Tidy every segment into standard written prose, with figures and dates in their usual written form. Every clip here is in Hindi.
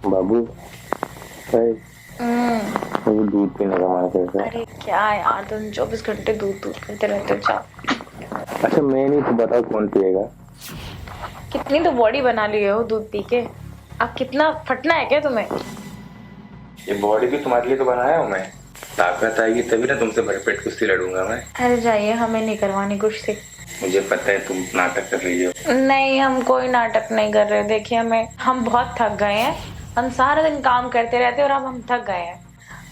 बाबू भाई, हम्म। मुझे दूध पीने का मन कर रहा है। अरे क्या यार, तुम 24 घंटे दूध दूध करते रहते हो। जाओ। अच्छा मैं नहीं तो बताओ कौन पिएगा। कितनी तो बॉडी बना ली हो दूध पी के। अब कितना फटना है क्या तुम्हें? ये बॉडी भी तुम्हारे लिए तो बनाया हूँ मैं। ताकत आएगी तभी ना तुमसे भरपेट कुश्ती लड़ूंगा मैं। अरे जाइए, हमें नहीं करवानी कुश्ती। मुझे पता है तुम नाटक कर रही हो। नहीं, हम कोई नाटक नहीं कर रहे। देखिए, हम बहुत थक गए हैं। हम सारा दिन काम करते रहते हैं और अब हम थक गए हैं।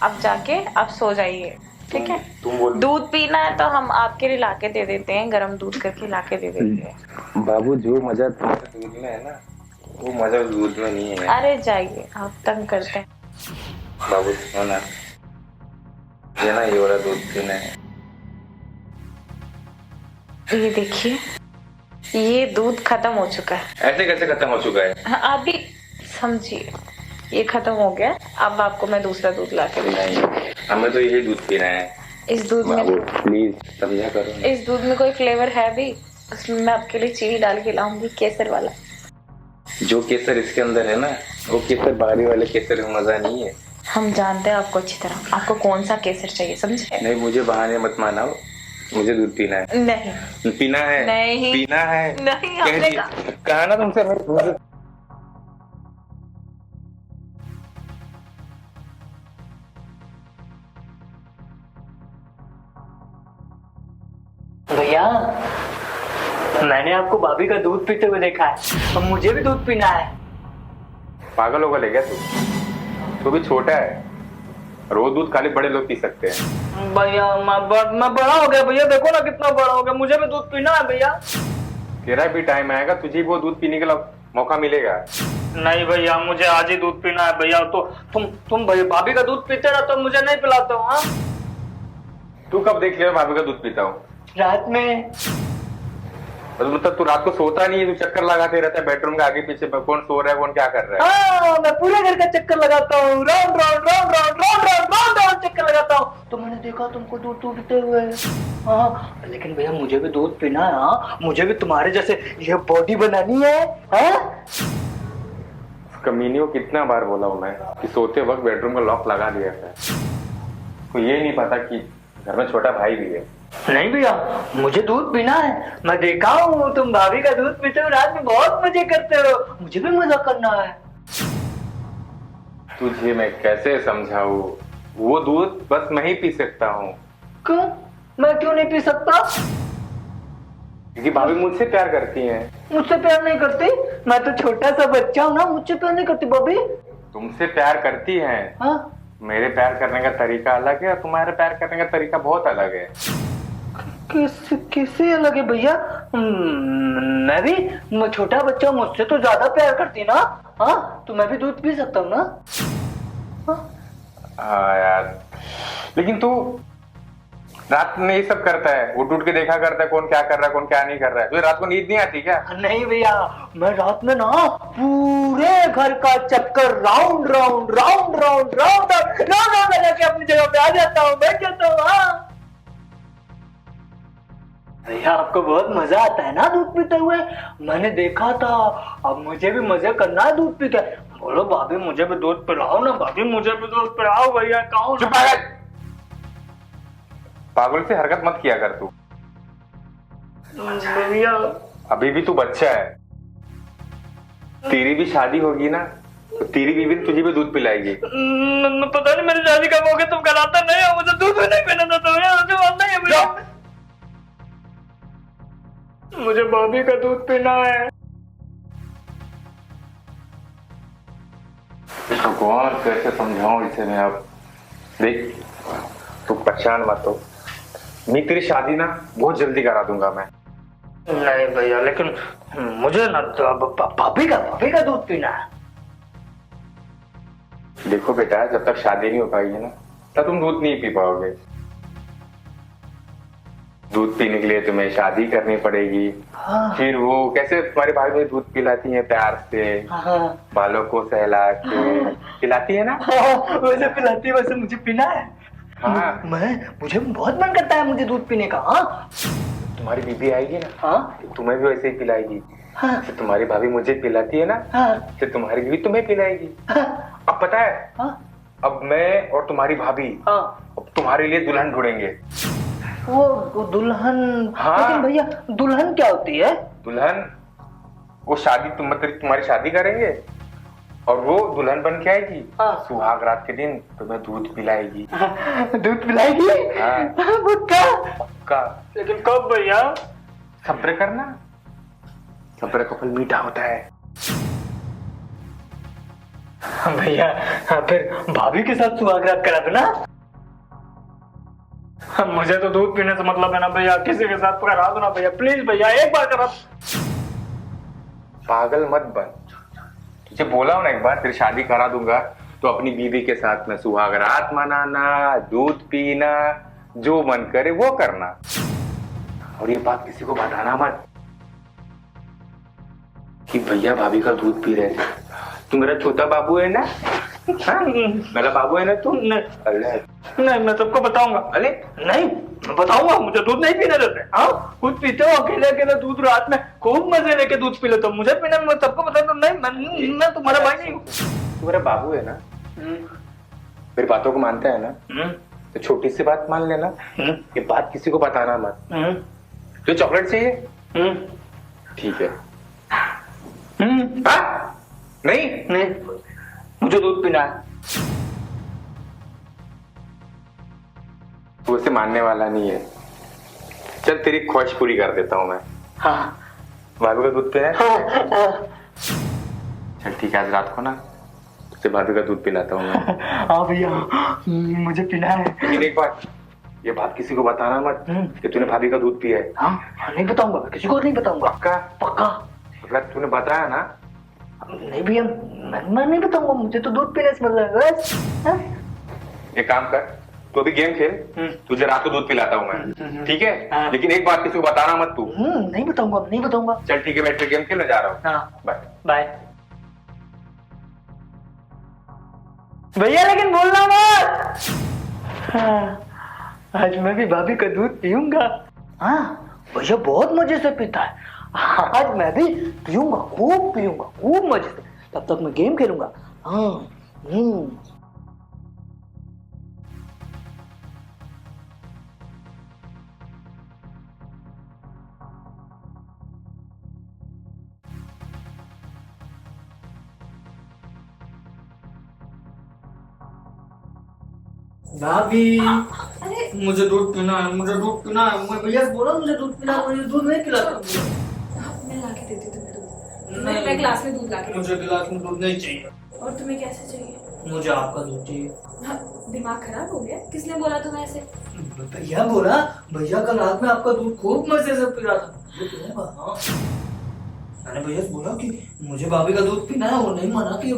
अब जाके आप सो जाइए, ठीक है? तुम बोल। दूध पीना है तो हम आपके लिए लाके दे देते हैं, गरम दूध करके लाके दे देते हैं। बाबू जो मजा तुम्हारे दूध में है ना, वो मजा उस दूध में नहीं है। अरे जाइए, आप तंग करते हैं। बाबू सुनो ना, ये ना ये वाला दूध पीना है। ये देखिए, ये दूध खत्म हो चुका है। ऐसे कैसे खत्म हो चुका है? हाँ, आप भी समझिए, ये खत्म हो गया। अब आपको मैं दूसरा दूध ला के नहीं, हमें तो यही दूध पीना है। इस दूध में प्लीज समझा करो। इस दूध में कोई फ्लेवर है भी? उसमें मैं आपके लिए चीनी डाल के लाऊंगी, केसर वाला। जो केसर इसके अंदर है ना, वो केसर बाहरी वाले केसर में मजा नहीं है। हम जानते हैं आपको अच्छी तरह, आपको कौन सा केसर चाहिए, समझे? नहीं, मुझे बहाने मत मानाओ, मुझे दूध पीना है। नहीं पीना है। नहीं पीना है। नहीं, हमने कहा ना तुमसे। भैया, मैंने आपको भाभी का दूध पीते हुए देखा है, अब मुझे भी दूध पीना है। पागल हो गया क्या तू भी छोटा है, रोज दूध खाली बड़े लोग पी सकते हैं। भैया मैं बड़ा हो गया भैया, देखो ना कितना बड़ा हो गया, मुझे भी दूध पीना है भैया। तेरा भी टाइम आएगा, तुझे वो दूध पीने का मौका मिलेगा। नहीं भैया, मुझे आज ही दूध पीना है भैया। तो तुम भैया भाभी का दूध पीते रहते हो, मुझे नहीं पिलाते हो? हाँ, तू कब देख लिया भाभी का दूध पीता हूँ? रात में। मतलब तू रात को सोता नहीं है, तू चक्कर लगाते रहता है बेडरूम के आगे पीछे, कौन सो रहा है कौन क्या कर रहा है। हाँ, मैं पूरे घर का चक्कर लगाता हूँ, round round round round round round round round चक्कर लगाता हूँ। तो मैंने देखा तुमको दूध पीते हुए। हाँ, लेकिन भैया मुझे भी दूध पीना है। हाँ, मुझे भी तुम्हारे जैसे ये बॉडी बनानी है। हाँ, कमीनी को कितना बार बोला हूँ मैं कि सोते वक्त बेडरूम का लॉक लगा दिया था। तो ये नहीं पता कि घर में छोटा भाई भी है। नहीं भैया, मुझे दूध पीना है। मैं देखा हूँ तुम भाभी का दूध पीते हो, रात में बहुत मजे करते हो, मुझे भी मजा करना है। तुझे मैं कैसे समझाऊं, वो दूध बस मैं ही पी सकता हूँ। क्यों? मैं क्यों नहीं पी सकता? क्योंकि भाभी मुझसे प्यार करती हैं। मुझसे प्यार नहीं करती? मैं तो छोटा सा बच्चा हूँ ना, मुझसे प्यार नहीं करती भाभी। तुमसे प्यार करती हैं। हाँ? मेरे प्यार करने का तरीका अलग है और तुम्हारे प्यार करने का तरीका बहुत अलग है। किससे अलग है भैया? मैं छोटा बच्चा, मुझसे तो ज्यादा प्यार करती ना। हाँ, तो मैं भी दूध पी सकता हूँ ना? हाँ यार, लेकिन तू रात में ये सब करता है, उठ के देखा करता है कौन क्या कर रहा है कौन क्या नहीं कर रहा है। तुझे रात को नींद नहीं आती क्या? नहीं भैया, मैं रात में ना पूरे घर का चक्कर round round round round round round round लगा के अपनी जगह पे आ जाता हूँ, बैठ जाता हूँ। हाँ भैया, आपको बहुत मजा आता है ना दूध पीते हुए? मैंने देखा था। अब मुझे भी मजे करना है दूध पी के। बोलो भाभी मुझे भी दूध पिलाओ ना, भाभी मुझे भी दूध पिलाओ भैया। कौन? चुप पागल, पागल से हरकत मत किया कर तू। भैया अभी भी तू बच्चा है, तेरी भी शादी होगी ना तो तेरी बीवी तुझे भी दूध पिलाएगी। पता नहीं मेरी शादी कब होगी, तुम कराता नहीं हो, मुझे दूध भी नहीं पीना था। नहीं है भैया, मुझे भाभी का दूध पीना है। भगवान कैसे समझाऊं इसे मैं अब। देख, तू परेशान मत हो, मैं तेरी शादी ना बहुत जल्दी करा दूंगा मैं। नहीं भैया, लेकिन मुझे ना भाभी का दूध पीना है। देखो बेटा, जब तक शादी नहीं हो पाएगी ना तब तुम दूध नहीं पी पाओगे। दूध पीने के लिए तुम्हें शादी करनी पड़ेगी। हाँ। फिर वो कैसे तुम्हारे भाई में दूध पिलाती है प्यार से। हाँ। बालों को सहला के पिलाती है ना। हाँ, वैसे पिलाती है, वैसे मुझे पीना है। हाँ, मुझे बहुत मन करता है मुझे दूध पीने का। हाँ, तुम्हारी बीबी आएगी ना, हाँ, तुम्हें भी वैसे ही पिलाएगी। हाँ। तो तुम्हारी भाभी मुझे पिलाती है ना, हाँ। तो तुम्हारी बीवी तुम्हें पिलाएगी। हाँ। अब पता है, हाँ। अब मैं और तुम्हारी भाभी हाँ। अब तुम्हारे लिए दुल्हन ढूंढेंगे। वो दुल्हन? हाँ। लेकिन भैया दुल्हन क्या होती है? दुल्हन वो शादी तुम्हारी शादी करेंगे और वो दुल्हन बन के आएगी। हाँ। सुहाग रात के दिन तुम्हें दूध पिलाएगी। दूध पिलाएगी? हाँ। पक्का? पक्का। लेकिन कब भैया? सब्र करना, सब्र का फल मीठा होता है। भैया फिर भाभी के साथ सुहागरात करा दो ना। मुझे तो दूध पीने से मतलब है ना भैया, किसी के साथ करा दो ना भैया, प्लीज भैया, एक बार करा। पागल मत बन, तुझे बोला हूं ना एक बार, तेरी शादी करा दूंगा तो अपनी बीवी के साथ में सुहाग रात मनाना, दूध पीना, जो मन करे वो करना। और ये बात किसी को बताना मत कि भैया भाभी का दूध पी रहे थे। तू मेरा छोटा बाबू है ना? हाँ? मेरा बाबू है ना तू? नहीं मैं सबको बताऊंगा। अरे नहीं मैं बताऊंगा, मुझे दूध नहीं पीने देते। हाँ खुद पीते हो अकेले अकेले दूध, रात में खूब मजे लेके दूध पी लेते हो, मुझे पीने में सबको बता दो। नहीं मैं तुम्हारा भाई नहीं हूँ। तू मेरा बाबू है ना, मेरी बातों को मानता है ना, तो छोटी सी बात मान लेना, ये बात किसी को बताना मत। तो चॉकलेट चाहिए? ठीक है। हाँ? नहीं मुझे दूध पीना है। तू उसे मानने वाला नहीं है। चल तेरी ख्वाहिश पूरी कर देता हूँ मैं। हाँ। भाभी का दूध पीना है? हाँ। चल ठीक है, आज रात को ना तुझे भाभी का दूध पिलाता हूँ मैं। हाँ भैया मुझे पीना है। लेकिन एक बात, ये बात किसी को बताना मत कि तूने भाभी का दूध पिया है। हाँ नहीं बताऊंगा, किसी को नहीं बताऊंगा। पक्का? पक्का। अगर तूने बताया ना, नहीं भैया मैं नहीं बताऊंगा, मुझे तो दूध पीने से मतलब है बस। हाँ? एक काम कर, तू अभी गेम खेल, तुझे रात को दूध पिलाता हूँ मैं, ठीक है? हाँ। लेकिन एक बात किसी को बताना मत तू। नहीं बताऊंगा, नहीं बताऊंगा। चल ठीक है, बैठ के गेम खेल, मैं जा रहा हूँ। हाँ बाय बाय। भैया लेकिन बोलना मत। हाँ, आज मैं भी भाभी का दूध पीऊंगा। हाँ भैया बहुत मजे से पीता है, आज मैं भी पीऊंगा, खूब मजे से। तब तक मैं गेम खेलूंगा। हाँ भाभी अरे मुझे दूध पीना है, मुझे दूध पीना है। मैं भैया से बोला मुझे दूध पीना है, मुझे दूध नहीं पिलाता। मैं ला के देती हूँ तुम्हें दूध। मैं ग्लास में दूध ला के मुझे गिलास में दूध नहीं चाहिए। और तुम्हें कैसे चाहिए? मुझे आपका दूध चाहिए। हाँ, दिमाग खराब हो गया? किसने बोला तुम्हें ऐसे? भैया बोला, भैया कल रात में आपका दूध खूब मजे से पी रहा था। मैंने भैया से बोला कि मुझे भाभी का दूध पीना है, वो नहीं मना किया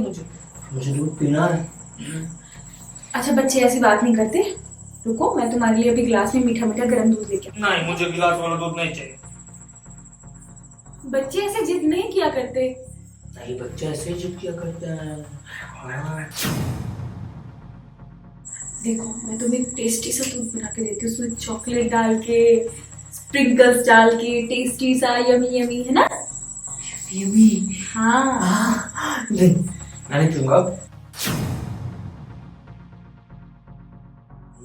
मुझे दूध पीना है। अच्छा बच्चे ऐसी बात नहीं करते। रुको मैं तुम्हारे लिए अभी गिलास में मीठा मीठा गर्म दूध लेके। नहीं मुझे गिलास वाला दूध नहीं चाहिए। बच्चे ऐसे जिद नहीं किया करते। नहीं बच्चे ऐसे ही जिद किया करते हैं। हाँ। देखो मैं तुम्हें टेस्टी सा दूध बना के देती हूँ, उसमें चॉकलेट डाल के, स्प्रिंकल्स डाल के, टेस्टी सा, यमी यमी, है ना? यमी। हाँ। नहीं मैं नहीं पीऊंगा।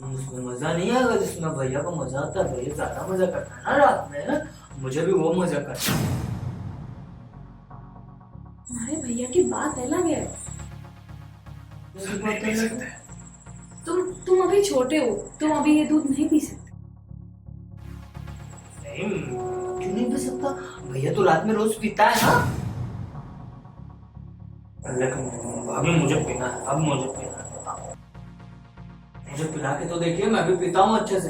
उसमें मजा नहीं आएगा जिसमें भैया को मजा आता है। भैया ज्यादा मजा करता है ना रात में, ना मुझे भी वो मजा करता है। तुम्हारे भैया की बात अलग है। तुम अभी छोटे हो, तुम अभी ये दूध नहीं पी सकते। नहीं क्यों नहीं पी सकता? भैया तो रात में रोज पीता है ना। लेकिन भाभी मुझे पीना है, अब मुझे पीना है। मुझे पिला के तो देखिए, मैं भी पीता हूँ अच्छे से।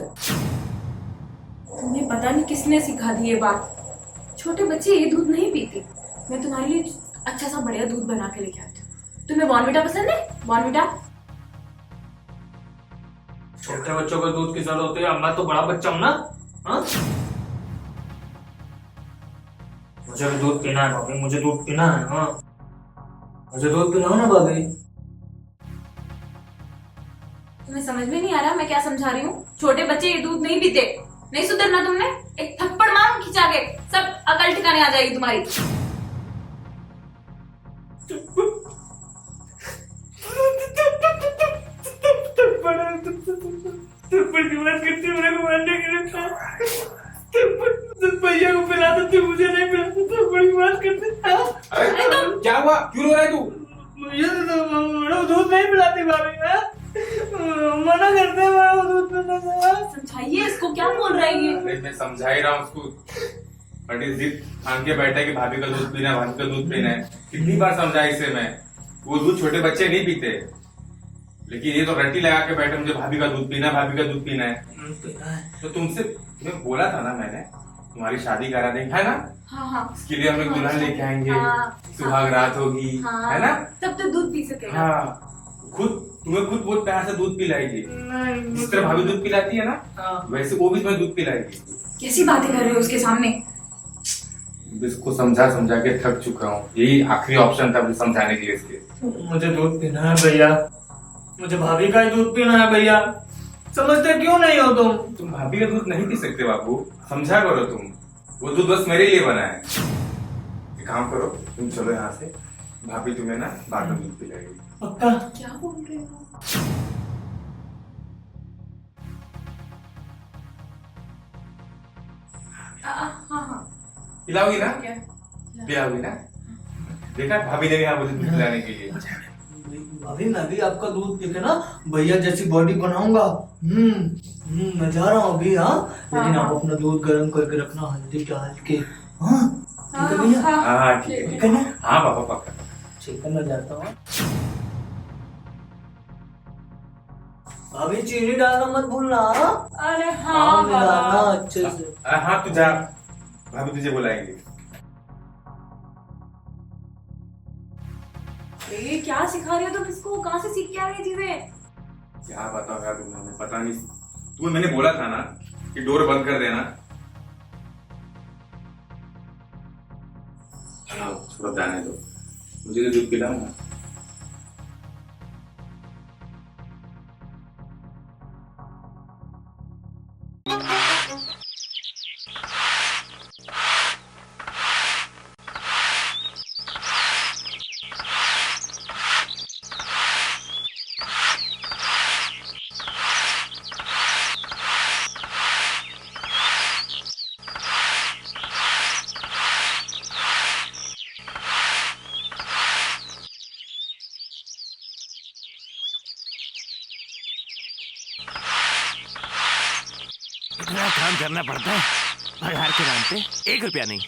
तुम्हें पता नहीं किसने सिखा दी ये बात। छोटे बच्चे ये दूध नहीं पीते। मैं तुम्हारे लिए अच्छा सा बढ़िया दूध बना के लेके आती हूँ। तुम्हें बॉर्नविटा पसंद है? बॉर्नविटा। छोटे बच्चों को दूध की जरूरत होती है, मैं तो बड़ा बच्चा हूँ ना। हाँ? मुझे भी दूध पीना है भाभी, मुझे दूध पीना है। हाँ मुझे दूध पिलाओ ना भाभी। तुम्हें समझ में नहीं आ रहा मैं क्या समझा रही हूँ? छोटे बच्चे ये दूध नहीं पीते। नहीं सुधरना तुमने? एक थप्पड़ मारूं खिंचा के, सब अकल ठिकाने आ जाएगी तुम्हारी। थप्पड़ की बात करते मेरे को मारने के लिए था। तुम भैया को पिलाते थे, मुझे नहीं पिलाते, थप्पड़ की बात करते। अरे क्या हुआ, क्यों रो रहा है तू? मुझे तो दूध नहीं पिलाती भाभी, मना करते हैं वो दूध पीने से। समझाइए इसको, क्या बोल रहा है ये? अरे मैं समझा ही रहा हूँ उसको, बट इस जिद ठान के बैठा है कि भाभी का दूध पीना है, भाभी का दूध पीना है। कितनी बार समझाया इसे मैं, वो दूध छोटे बच्चे नहीं पीते, लेकिन ये तो रट्टी लगा के बैठे, मुझे भाभी का दूध पीना है, भाभी का दूध पीना है। तो तुमसे मैं बोला था ना मैंने, तुम्हारी शादी करा देंगे, है ना? हाँ हाँ। इसके लिए हम लोग दुल्हन लेके आएंगे, हाँ, सुहाग रात होगी, हाँ, है ना? तब तो दूध पी सकेगा। हाँ, तुम्हें खुद बहुत प्यार से दूध पिलाएगी, जिस तरह भाभी दूध पिलाती है ना, वैसे वो भी तुम्हें दूध पिलाएगी। कैसी बातें कर रहे हो उसके सामने? इसको समझा समझा के थक चुका हूँ, यही आखिरी ऑप्शन था मुझे समझाने के लिए इसके। मुझे दूध पीना है भैया, मुझे भाभी का ही दूध पीना है भैया, समझते क्यों नहीं हो तुम? भाभी का दूध नहीं पी सकते बाबू, समझा करो तुम, वो दूध बस मेरे लिए बना है। एक काम करो, तुम चलो यहाँ से, भाभी तुम्हें ना बाद में दूध पिलाएगी। पक्का? क्या बोल रहे हो? हाँ हाँ। पिलाओगी ना? क्या? पिलाओगी ना? देखा, भाभी ने भी यहाँ मुझे दूध पिलाने के लिए। भाभी मैं भी आपका दूध पी के ना भैया जैसी बॉडी बनाऊंगा। मैं जा रहा हूँ अभी। हाँ, लेकिन आप अपना दूध गर्म करके रखना, हल्दी डाल के। हाँ ठीक है भैया? हाँ ठीक है, ठीक है ना? हाँ बाबा पक्का। ठीक है, मैं जाता हूँ। भाभी चीनी डालना मत भूलना। अरे हाँ, हाँ मिलाना बाबा। अच्छे से। हाँ तू जा, भाभी तुझे बुलाएंगे। ये क्या सिखा रहे हो तुम इसको? कहाँ से सीख के आ रही है चीजें? क्या बताओ यार तुम्हें, पता नहीं, तुम्हें मैंने बोला था ना कि डोर बंद कर देना। छोड़ो, जाने दो, मुझे तो दूध पिलाओ ना। इतना काम करना पड़ता है पगार के नाम पे, 1 रुपया नहीं।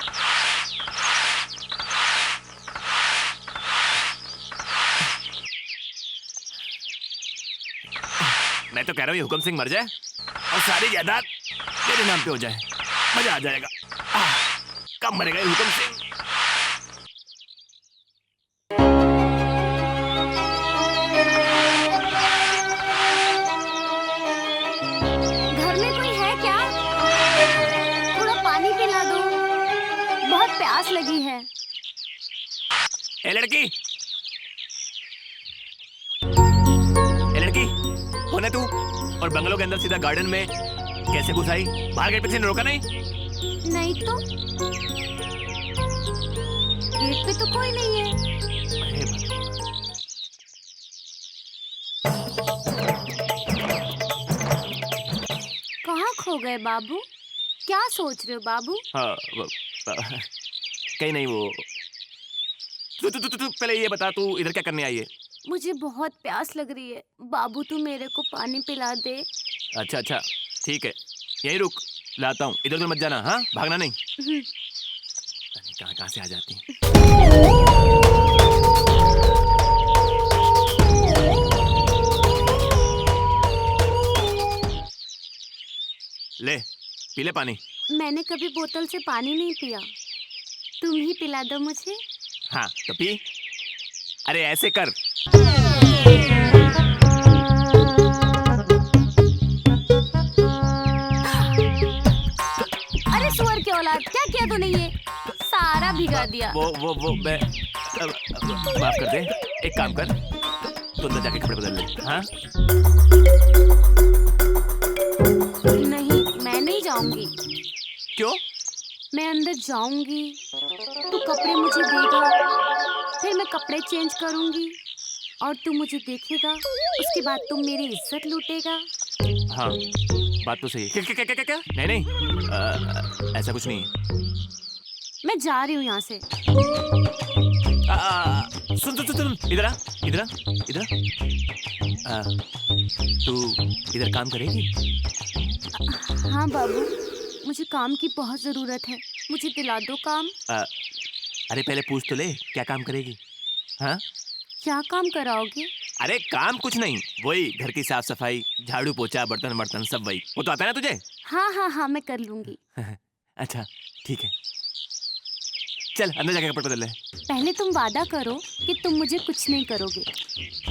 मैं तो कह रहा हूँ हुक्म सिंह मर जाए और सारी जायदाद मेरे नाम पे हो जाए, मजा आ जाएगा। कब मरेगा ये हुक्म सिंह? घर में कोई है क्या? थोड़ा पानी पिला दो, बहुत प्यास लगी है। ए लड़की, ए लड़की, कौन है तू? और बंगलों के अंदर सीधा गार्डन में कैसे घुस आई? बाहर गेट पे किसी ने रोका नहीं? नहीं तो गेट पे तो कोई नहीं है। अरे कहाँ खो गए बाबू? क्या सोच रहे हो बाबू? हाँ, कहीं नहीं। वो तू पहले ये बता, तू इधर क्या करने आई है? मुझे बहुत प्यास लग रही है बाबू, तू मेरे को पानी पिला दे। अच्छा अच्छा ठीक है, यहीं रुक, लाता हूँ। इधर उधर मत जाना, हाँ, भागना नहीं। कहाँ कहाँ से आ जाती है। ले पी ले पानी। मैंने कभी बोतल से पानी नहीं पिया, तुम ही पिला दो मुझे। हाँ तो पी। अरे ऐसे कर। अरे सुअर की औलाद, क्या किया तूने? ये सारा भिगा दिया। वो मैं माफ कर दे। एक काम कर, तू अंदर जाके कपड़े बदल ले। हाँ नहीं, मैं नहीं जाऊंगी। क्यों? मैं अंदर जाऊंगी तू कपड़े मुझे देगा, फिर मैं कपड़े चेंज करूंगी और तू मुझे देखेगा, उसके बाद तुम मेरी इज्जत लूटेगा। हाँ, बात तो सही है। क्या क्या क्या क्या क्या? नहीं नहीं, ऐसा कुछ नहीं है। मैं जा रही हूँ यहाँ से। सुन सुन सुन सुन, इधर आ, इधर आ, इधर आ। तू इधर काम करेगी? हाँ बाबू, मुझे काम की बहुत ज़रूरत है, मुझे दिला दो काम। अरे पहले पूछ तो ले, क्या काम करेगी? हाँ, क्या काम कराओगे? अरे काम कुछ नहीं, वही घर की साफ सफाई, झाड़ू पोछा, बर्तन बर्तन सब वही। वो तो आता है ना तुझे? हाँ हाँ हाँ, मैं कर लूँगी। अच्छा ठीक है, चल अंदर जाके कपड़े बदल ले। पहले तुम वादा करो कि तुम मुझे कुछ नहीं करोगे।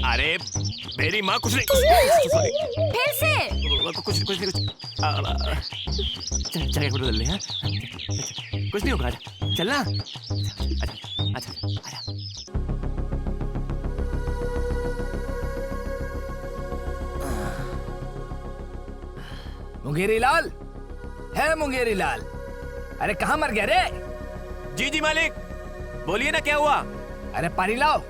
अरे मेरी माँ कुछ नहीं, सॉरी, फिर से कुछ कुछ नहीं कुछ। चल जाके कपड़े बदल ले। हाँ कुछ नहीं होगा, चल ना। अच्छा अच्छा आजा। मुंगेरी लाल है, मुंगेरी लाल, अरे कहाँ मर गया रे? जी जी मालिक, बोलिए ना क्या हुआ? अरे पानी लाओ।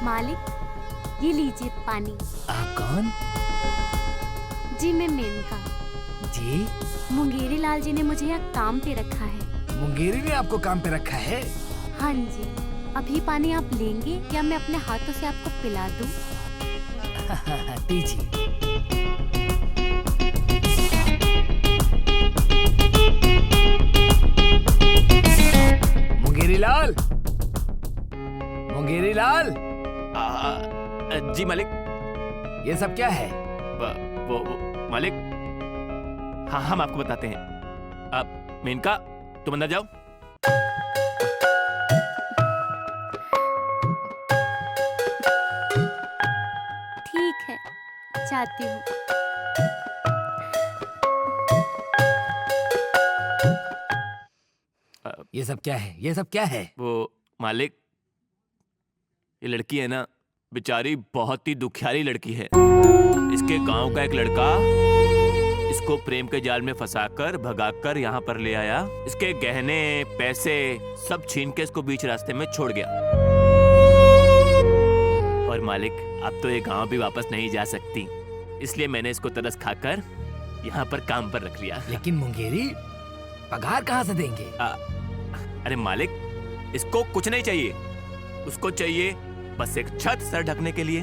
मालिक, ये लीजिए पानी। आप कौन? जी मैं मेनका। जी, मुंगेरी लाल जी ने मुझे यहाँ काम पे रखा है। मुंगेरी ने आपको काम पे रखा है? हाँ जी, अभी पानी आप लेंगे या मैं अपने हाथों से आपको पिला दूं? दीजिए। मुंगेरी लाल, मुंगेरी लाल, जी मालिक। ये सब क्या है? वो मालिक, हाँ हम आपको बताते हैं। आप मेनका, तुम अंदर जाओ। ठीक है, जाती हूँ। ये सब क्या है? ये सब क्या है? वो मालिक, ये लड़की है ना, बेचारी बहुत ही दुखियारी लड़की है। इसके गांव का एक लड़का इसको प्रेम के जाल में फंसाकर भगाकर यहाँ पर ले आया। इसके गहने पैसे सब छीन के इसको बीच रास्ते में छोड़ गया। और मालिक, अब तो ये गांव भी वापस नहीं जा सकती, इसलिए मैंने इसको तरस खाकर यहाँ पर काम पर रख लिया। लेकिन मुंगेरी, पगार कहाँ से देंगे? अरे मालिक, इसको कुछ नहीं चाहिए, उसको चाहिए बस एक छत सर ढकने के लिए,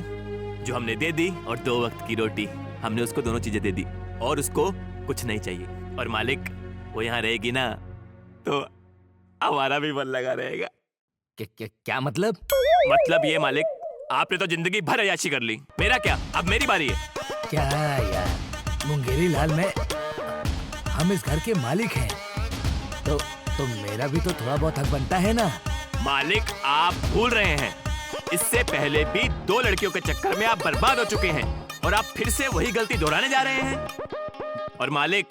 जो हमने दे दी, और 2 वक्त की रोटी। हमने उसको दोनों चीजें दे दी और उसको कुछ नहीं चाहिए। और मालिक, वो यहाँ रहेगी ना तो हमारा भी मन लगा रहेगा। क्या मतलब? मतलब ये मालिक, आपने तो जिंदगी भर अय्याशी कर ली, मेरा क्या, अब मेरी बारी है। क्या यार, मुंगेरी लाल, में हम इस घर के मालिक हैं, तो मेरा भी तो थोड़ा बहुत हक बनता है ना। मालिक, आप भूल रहे हैं, इससे पहले भी 2 लड़कियों के चक्कर में आप बर्बाद हो चुके हैं और आप फिर से वही गलती दोहराने जा रहे हैं। और मालिक,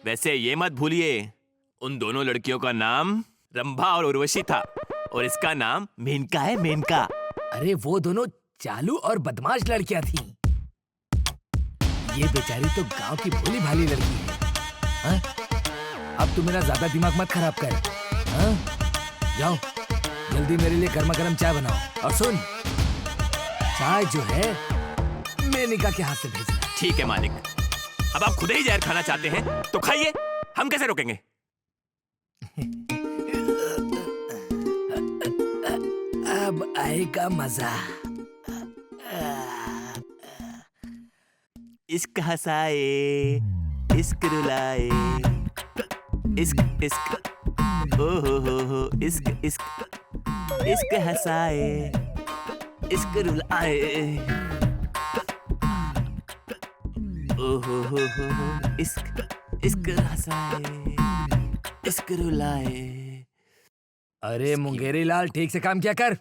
वैसे ये मत भूलिए, उन दोनों लड़कियों का नाम रंभा और उर्वशी था, और इसका नाम मेनका है, मेनका। अरे वो दोनों चालू और बदमाश लड़कियां थीं। ये बेचारी तो गांव की भोली भाली लड़की है। हाँ? अब तू मेरा ज्यादा दिमाग मत खराब कर। हाँ? जाओ जल्दी मेरे लिए गर्मा गर्म चाय बनाओ, और सुन, चाय जो है मेनिका के हाथ से भेजना। ठीक है मालिक, अब आप खुद ही जहर खाना चाहते हैं तो खाइए, हम कैसे रोकेंगे। अब आएगा मजा। इश्क हंसाए, इश्क रुलाए, इश्क इश्क, ओ हो, इश्क इश्क, इश्क हंसाए, इश्क रुलाए, ओ हो, इश्क इश्क हंसाए, इश्क रुलाए। अरे मुंगेरी लाल, ठीक से काम किया कर।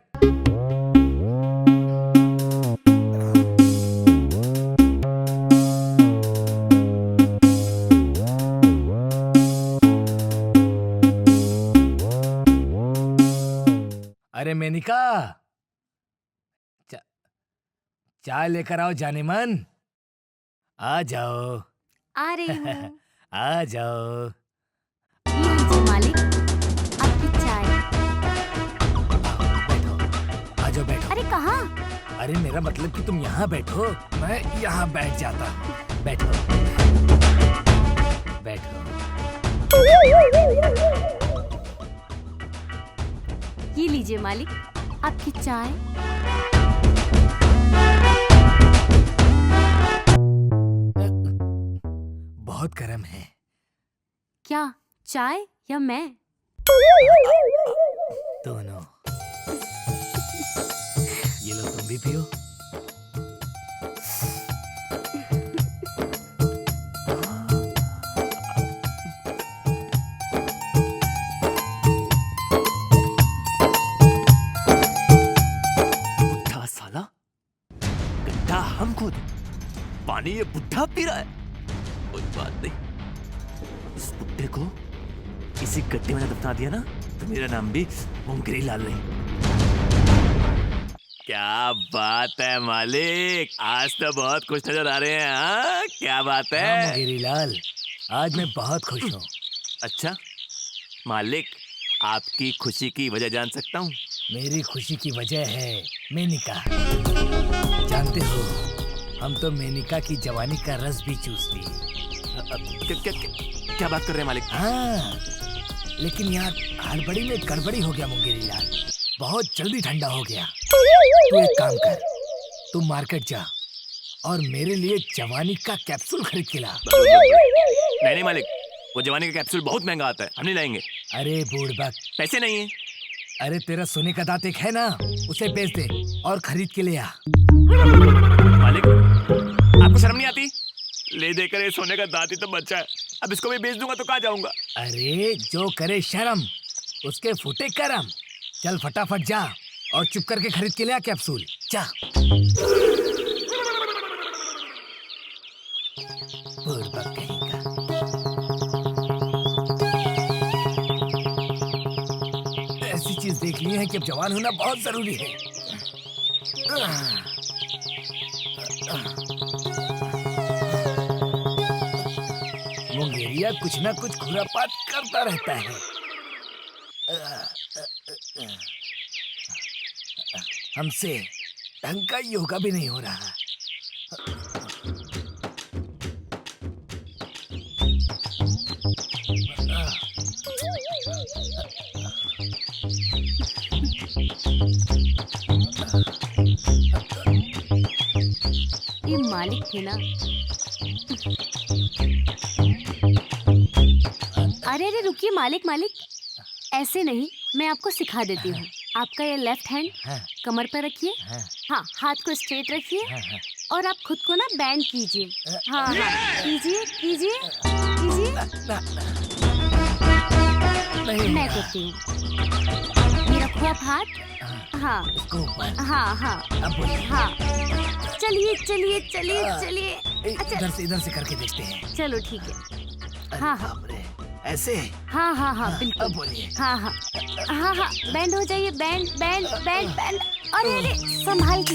अरे मेनिका, चाय लेकर आओ जाने मन। आ जाओ। आ रही हूँ। आ जाओ। ये लीजिए मालिक, आपकी चाय। बैठो, आ जाओ बैठो। अरे कहाँ? अरे मेरा मतलब कि तुम यहाँ बैठो, मैं यहाँ बैठ जाता। बैठो बैठो। ये लीजिए मालिक, आपकी चाय। बहुत गर्म है। क्या चाय या मैं? दोनों। ये लो, तुम भी पियो। बुढ़ा साला, गड्ढा हम खोद, पानी ये बुढ़ा पी रहा है। कोई बात नहीं, इस बुड्ढे को इसी गड्ढे में दफना दिया ना तो मेरा नाम भी मुंगरी लाल नहीं। क्या बात है मालिक, आज तो बहुत खुश नजर आ रहे हैं। हाँ, क्या बात है? गिरीलाल, आज मैं बहुत खुश हूँ। अच्छा मालिक, आपकी खुशी की वजह जान सकता हूँ? मेरी खुशी की वजह है मेनिका। जानते हो, हम तो मेनिका की जवानी का रस भी चूस लिए। क्या बात कर रहे हैं मालिक? हाँ, लेकिन यार हड़बड़ी में गड़बड़ी हो गया मुंगेरीलाल, बहुत जल्दी ठंडा हो गया। तू एक काम कर, तू मार्केट जा और मेरे लिए जवानी का कैप्सूल खरीद के ला। नहीं मालिक, वो जवानी का कैप्सूल बहुत महंगा आता है, हम नहीं लाएंगे। अरे बूढ़बक, पैसे नहीं है। अरे तेरा सोने का दांत एक है ना, उसे बेच दे और खरीद के ले आ। मालिक, आपको शर्म नहीं आती? ले देकर ये सोने का दांत ही तो बचा है, अब इसको भी बेच दूंगा तो कहाँ जाऊंगा? अरे जो करे शर्म, उसके फूटे करम। चल फटाफट जा और चुप करके खरीद के ले आ कैप्सूल। जा। बूढ़बक कहीं का। ऐसी चीज देख ली है कि अब जवान होना बहुत जरूरी है। मुंगेरिया कुछ ना कुछ खुरापात करता रहता है। हमसे ढंग का योगा भी नहीं हो रहा। ये मालिक थे ना। अरे अरे रुकिए मालिक, मालिक ऐसे नहीं, मैं आपको सिखा देती हूँ। आपका ये लेफ्ट हैंड कमर पर रखिए। हाँ, हाथ को स्ट्रेट रखिए और आप खुद को ना बैंड कीजिए। हाँ हाँ, कीजिए कीजिए कीजिए। मैं करती हूँ। ये रखो आप हाथ। हाँ हाँ हाँ हाँ, चलिए चलिए चलिए चलिए। अच्छा, इधर से करके देखते हैं। चलो ठीक है। हाँ हाँ ऐसे। हाँ हाँ हाँ बिल्कुल। अब बोलिए। हाँ हाँ हाँ हाँ, बैंड हो जाइए, बैंड बैंड बैंड बैंड। अरे अरे संभाल के।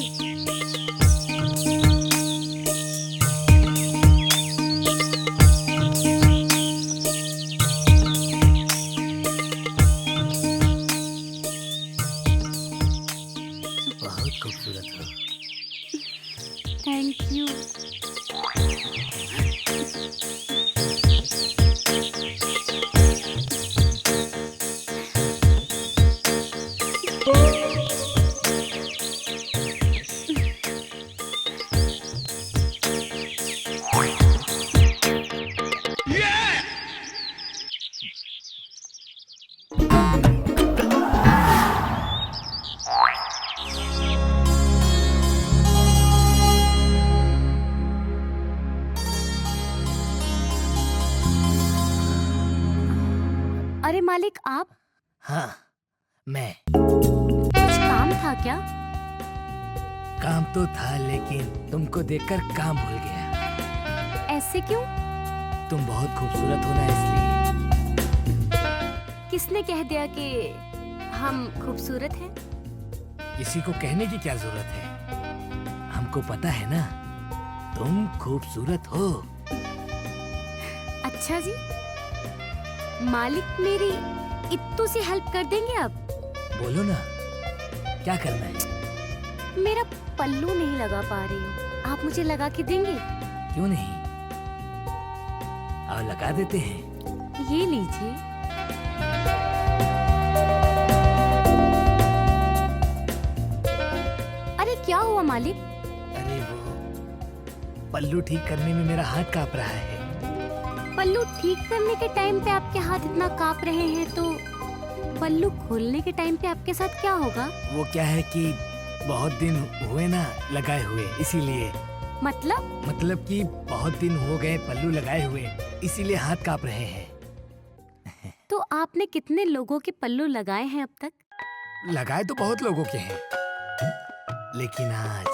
बहुत खूबसूरत हो। Thank you. अरे मालिक आप? हाँ, मैं। कुछ काम था क्या? काम तो था, लेकिन तुमको देखकर काम भूल गया। ऐसे क्यों? तुम बहुत खूबसूरत हो ना, इसलिए। किसने कह दिया कि हम खूबसूरत हैं? किसी को कहने की क्या जरूरत है, हमको पता है ना, तुम खूबसूरत हो। अच्छा जी, मालिक मेरी इत्तू सी हेल्प कर देंगे आप? बोलो ना, क्या करना है? मेरा पल्लू नहीं लगा पा रही हूँ, आप मुझे लगा के देंगे? क्यों नहीं, और लगा देते हैं। ये लीजिए। अरे क्या हुआ मालिक? अरे वो पल्लू ठीक करने में मेरा हाथ कांप रहा है। पल्लू ठीक करने के टाइम पे आपके हाथ इतना कांप रहे हैं तो पल्लू खोलने के टाइम पे आपके साथ क्या होगा? वो क्या है कि बहुत दिन हुए ना लगाए हुए, इसीलिए। मतलब कि बहुत दिन हो गए पल्लू लगाए हुए, इसीलिए हाथ कांप रहे हैं। तो आपने कितने लोगों के पल्लू लगाए हैं अब तक? लगाए तो बहुत लोगों के हैं, लेकिन आज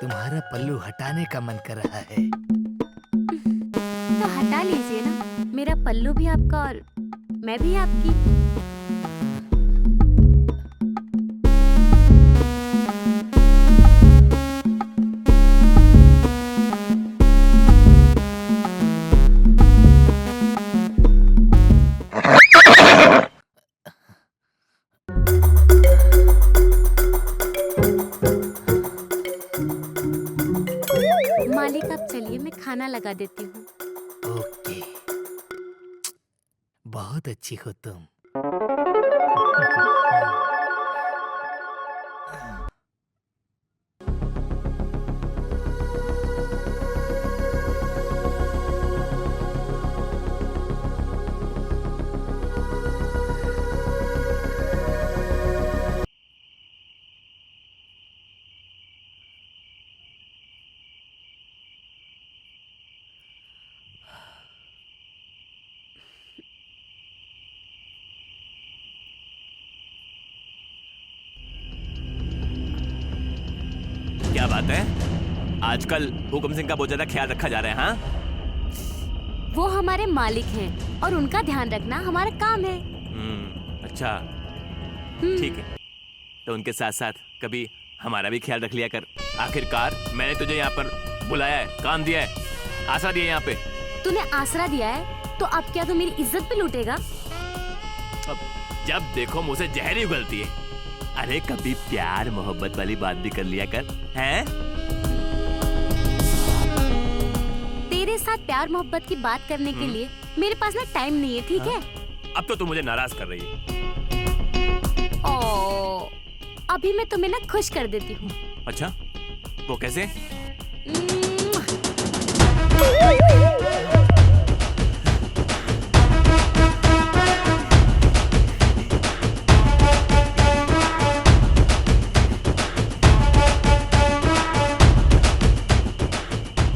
तुम्हारा पल्लू हटाने का मन कर रहा है। तो हटा लीजिए ना, मेरा पल्लू भी आपका और मैं भी आपकी। मालिक आप चलिए, मैं खाना लगा देती हूँ। ओके, बहुत अच्छी हो तुम। क्या बात है, आजकल हुकुम सिंह का बहुत ज्यादा ख्याल रखा जा रहा है। हाँ, वो हमारे मालिक हैं और उनका ध्यान रखना हमारा काम है। अच्छा ठीक है, तो उनके साथ साथ कभी हमारा भी ख्याल रख लिया कर। आखिरकार मैंने तुझे यहाँ पर बुलाया है, काम दिया है, आसरा दिया है यहाँ पे। तूने आसरा दिया है तो अब क्या तू मेरी इज्जत पे लूटेगा? अब जब देखो मुझसे जहर ही उगलती है। अरे कभी प्यार मोहब्बत वाली बात भी कर लिया कर, हैं? तेरे साथ प्यार मोहब्बत की बात करने के लिए मेरे पास ना टाइम नहीं है, ठीक है? अब तो तू मुझे नाराज कर रही है। ओ, अभी मैं तुम्हें ना खुश कर देती हूँ। अच्छा, वो कैसे?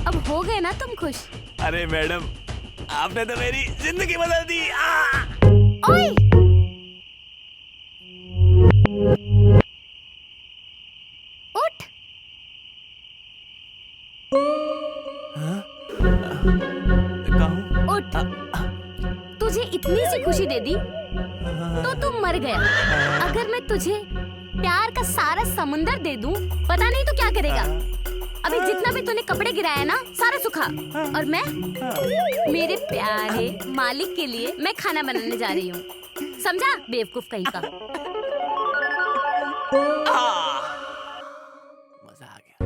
अब हो गए ना तुम खुश? अरे मैडम, आपने तो मेरी जिंदगी बदल दी। ओए! उठ! उठ! तुझे इतनी सी खुशी दे दी तो तू मर गया। अगर मैं तुझे प्यार का सारा समुंदर दे दूं, पता नहीं तो क्या करेगा। अभी जितना भी तूने कपड़े गिराया ना, सारा सूखा। और मैं मेरे प्यारे मालिक के लिए मैं खाना बनाने जा रही हूँ, समझा बेवकूफ कहीं का। मजा आ गया।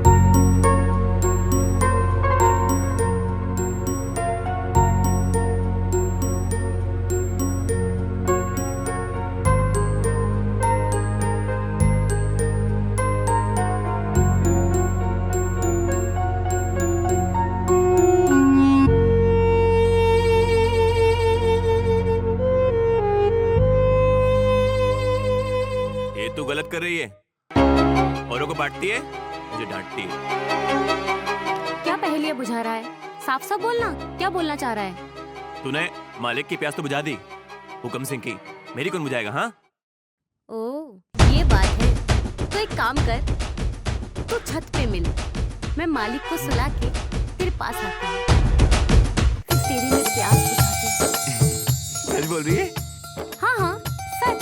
ये तू गलत कर रही है, औरों को बांटती है, मुझे डांटती है। क्या पहेलियां बुझा रहा है? साफ साफ बोलना, क्या बोलना चाह रहा है? तूने मालिक की प्यास तो बुझा दी, हुक्म सिंह की मेरी कौन बुझाएगा? हाँ, ओह ये बात है। तो एक काम कर, तू छत पे मिल, मैं मालिक को सुला के तेरे पास आती हूँ, फिर तेरी में प्यास बुझाती हूँ। सच बोल रही है? हाँ हाँ सच।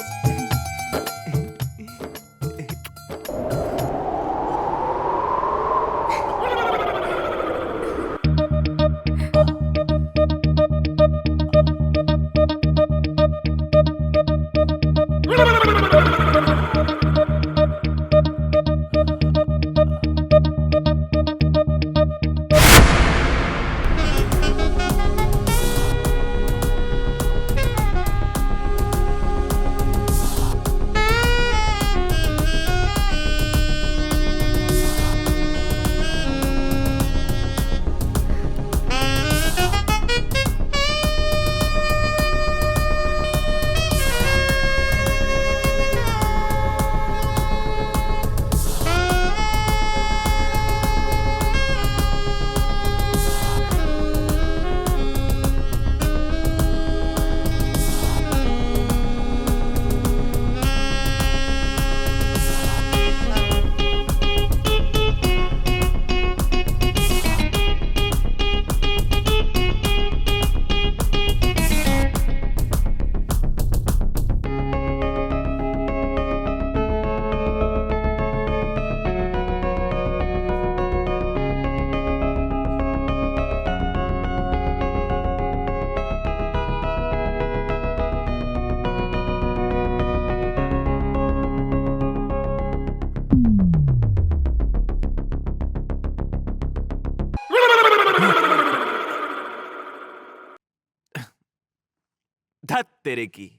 धत तेरे की,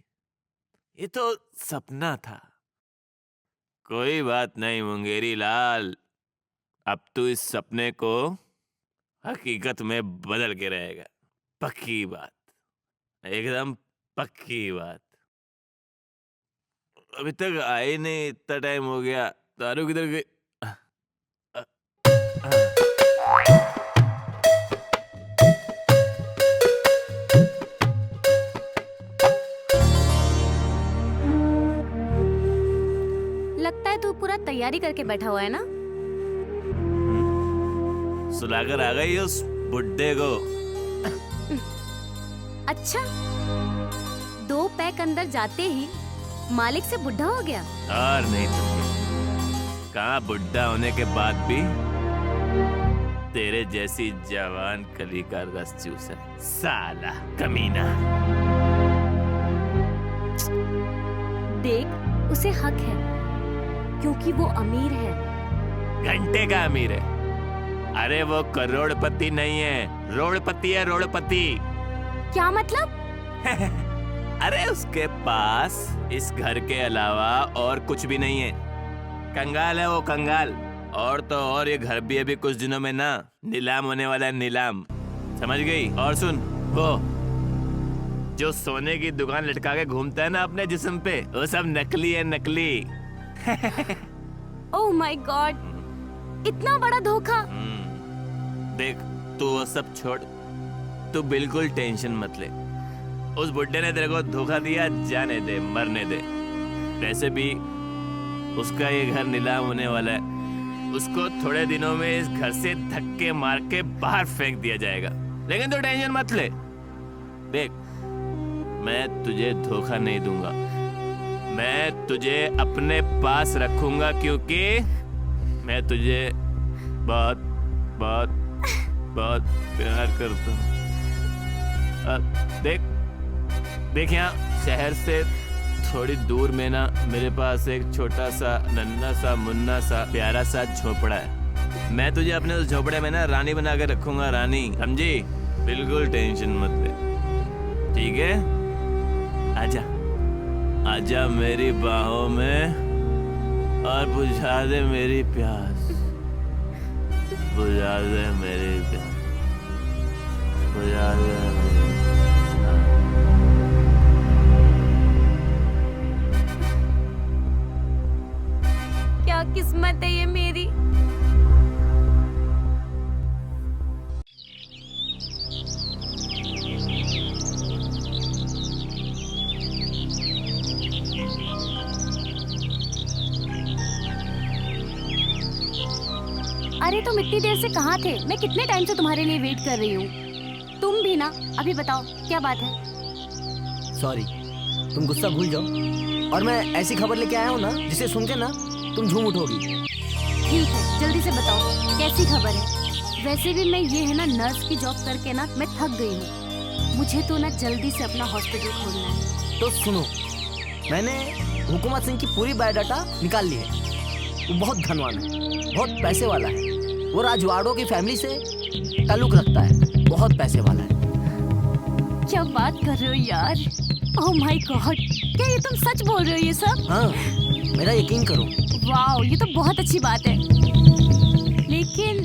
ये तो सपना था। कोई बात नहीं मुंगेरी लाल, अब तू इस सपने को हकीकत में बदल के रहेगा। पक्की बात, एकदम पक्की बात। अभी तक आई नहीं, इतना टाइम हो गया। दारू किधर गई? लगता है तू पूरा तैयारी करके बैठा हुआ है ना? सुलाकर आ गई उस बुड्ढे को। अच्छा, 2 पैक अंदर जाते ही मालिक से बुढ़ा हो गया। और नहीं तो क्या। कहाँ बुढ़ा होने के बाद भी तेरे जैसी जवान कली का रस चूसा साला कमीना। देख, उसे हक है क्योंकि वो अमीर है। घंटे का अमीर है। अरे वो करोड़पति नहीं है, रोड़पति है, रोड़पति। क्या मतलब? अरे उसके पास इस घर के अलावा और कुछ भी नहीं है। कंगाल है वो, कंगाल। और तो और ये घर भी अभी कुछ दिनों में ना नीलाम होने वाला है, नीलाम। समझ गई? और सुन, वो जो सोने की दुकान लटका के घूमता है ना अपने जिस्म पे, वो सब नकली है, नकली। ओह माय गॉड, इतना बड़ा धोखा। देख, तू वो सब छोड़, तू बिल्कुल टेंशन मत ले। उस बुड्ढे ने तेरे को धोखा दिया, जाने दे, मरने दे। वैसे भी उसका ये घर नीलाम होने वाला है। उसको थोड़े दिनों में इस घर से धक्के मार के बाहर फेंक दिया जाएगा। लेकिन तू टेंशन मत ले। देख, मैं तुझे धोखा नहीं दूंगा। मैं तुझे अपने पास रखूंगा क्योंकि मैं तुझे बहुत बहुत बहुत प्यार करता हूँ। देख यहाँ शहर से थोड़ी दूर में ना मेरे पास एक छोटा सा नन्हा सा मुन्ना सा प्यारा सा झोपड़ा है। मैं तुझे अपने उस झोपड़े में ना रानी बना के रखूंगा, रानी। समझी? बिल्कुल टेंशन मत ले, ठीक है? आजा आजा मेरी बाहों में और बुझा दे मेरी प्यास, बुझा दे मेरी प्यास, बुझा दे मेरी। क्या किस्मत है ये मेरी। अरे तुम इतनी देर से कहाँ थे? मैं कितने टाइम से तुम्हारे लिए वेट कर रही हूँ। तुम भी ना। अभी बताओ क्या बात है? सॉरी, तुम गुस्सा भूल जाओ। और मैं ऐसी खबर लेके आया हूँ ना जिसे सुन के ना तुम झूम उठोगी। ठीक है, जल्दी से बताओ कैसी खबर है? वैसे भी मैं ये है ना नर्स की जॉब करके ना मैं थक गई हूँ। मुझे तो ना जल्दी से अपना हॉस्पिटल खोलना है। तो सुनो, मैंने हुकूमत सिंह की पूरी बायोडाटा निकाल ली है। वो बहुत धनवान है, बहुत पैसे वाला है। वो राजवाड़ों की फैमिली से ताल्लुक रखता है, बहुत पैसे वाला है। क्या बात कर रहे हो यार? ओह माय गॉड, क्या ये तुम सच बोल रहे हो ये सब? हाँ, मेरा यकीन करो। वाओ, ये तो बहुत अच्छी बात है। लेकिन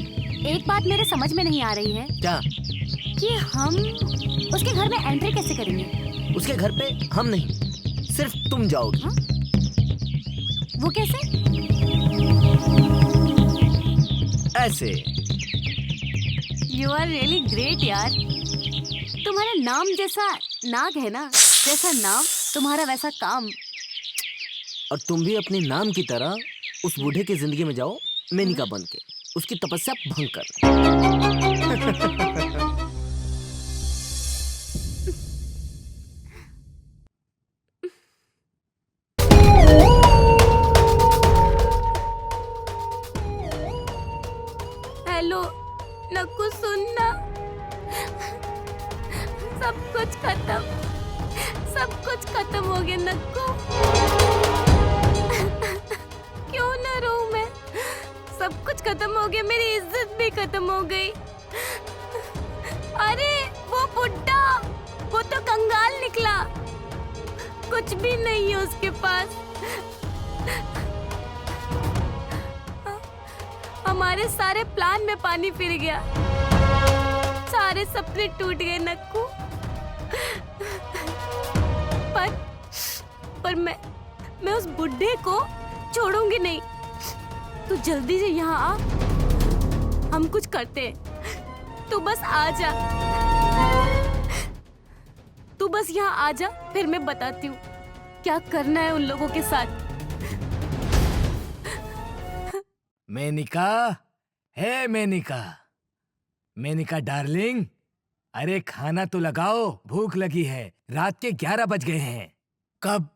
एक बात मेरे समझ में नहीं आ रही है। क्या? कि हम उसके घर में एंट्री कैसे करेंगे? उसके घर पे हम नहीं, सिर्फ तुम जाओगी। हाँ? वो कैसे? ऐसे। यू आर रियली ग्रेट यार। तुम्हारा नाम जैसा नाग है ना, जैसा नाम तुम्हारा वैसा काम। और तुम भी अपने नाम की तरह उस बूढ़े की जिंदगी में जाओ, मेनिका बन के उसकी तपस्या भंग कर। हेलो नक्कू, सुनना। सब कुछ खत्म, सब कुछ खत्म हो गया नक्कू। क्यों ना रोऊं मैं? सब कुछ खत्म हो गया, मेरी इज्जत भी खत्म हो गई। अरे वो बुड्ढा, वो तो कंगाल निकला। कुछ भी नहीं है उसके पास। हमारे सारे प्लान में पानी फिर गया, सारे सपने टूट गए नक्कू। पर मैं उस बुड्ढे को छोड़ूंगी नहीं। तू जल्दी से यहाँ आ, हम कुछ करते हैं। तू बस आ जा, तू बस यहाँ आ जा, फिर मैं बताती हूँ क्या करना है उन लोगों के साथ। मेनिका, हे मेनिका, मेनिका डार्लिंग, अरे खाना तो लगाओ, भूख लगी है। रात के 11 बज गए हैं। कब?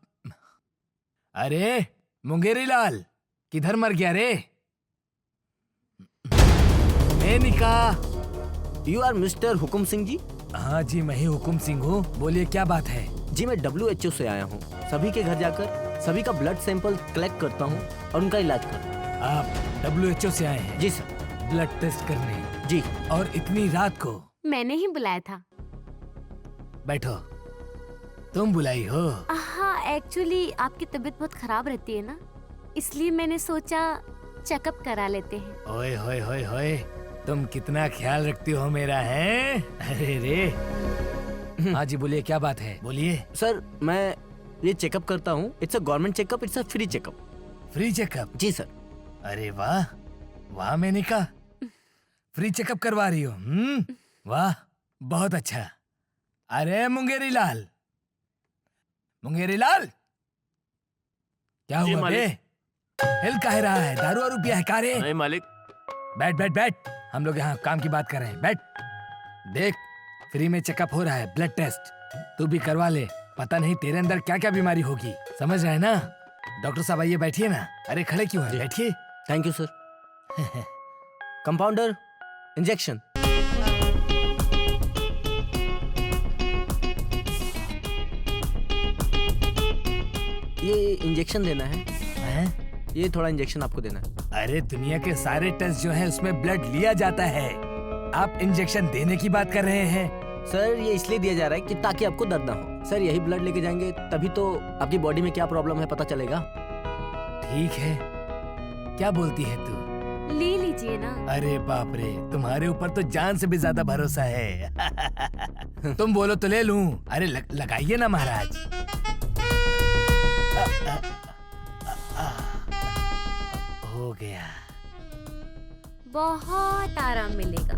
अरे मुंगेरी लाल, किधर मर गया रे? Menika. You are mister Hukum Singh ji? हाँ जी, मैं ही हुकुम सिंह हूँ। बोलिए क्या बात है? जी मैं WHO से आया हूँ। सभी के घर जाकर सभी का ब्लड सैंपल कलेक्ट करता हूँ और उनका इलाज करता हूँ। आप WHO से आए हैं? जी सर। ब्लड टेस्ट करने? जी। और इतनी रात को? मैंने ही बुलाया था। बैठो, तुम बुलाई हो? हाँ, एक्चुअली आपकी तबीयत बहुत खराब रहती है ना, इसलिए मैंने सोचा चेकअप करा लेते हैं। ओए होए होए होए, तुम कितना ख्याल रखती हो मेरा, है? अरे रे। हाँ जी, बोलिए क्या बात है, बोलिए। सर मैं ये चेकअप करता हूँ। It's a government checkup, it's a free checkup. Free checkup? जी सर। अरे वाह वाह मेनिका, फ्री चेकअप करवा रही हो? वाह, बहुत अच्छा। अरे मुंगेरी लाल, मुंगेरी लाल, क्या जी, हुआ बे? हिल काहे रहा है? दारू वारू पिया है का रे? नहीं मालिक। बैठ बैठ बैठ, हम लोग यहाँ काम की बात कर रहे हैं। बैठ। देख, फ्री में चेकअप हो रहा है, ब्लड टेस्ट। तू भी करवा ले, पता नहीं तेरे अंदर क्या क्या बीमारी होगी। समझ रहे हैं ना? डॉक्टर साहब आइए, बैठिए ना। अरे खड़े क्यों हैं? बैठिए। Thank you sir. Compounder, injection. ये इंजेक्शन देना है। हैं? ये थोड़ा इंजेक्शन आपको देना है। अरे दुनिया के सारे टेस्ट जो है उसमें ब्लड लिया जाता है, आप इंजेक्शन देने की बात कर रहे हैं? सर ये इसलिए दिया जा रहा है कि ताकि आपको दर्द ना हो। सर यही ब्लड लेके जाएंगे तभी तो आपकी बॉडी में क्या प्रॉब्लम है पता चलेगा। ठीक है, क्या बोलती है तू? ले लीजिए ना। अरे बाप रे, तुम्हारे ऊपर तो जान से भी ज्यादा भरोसा है। तुम बोलो तो ले लूं। अरे लगाइए ना महाराज। हो गया। बहुत आराम मिलेगा।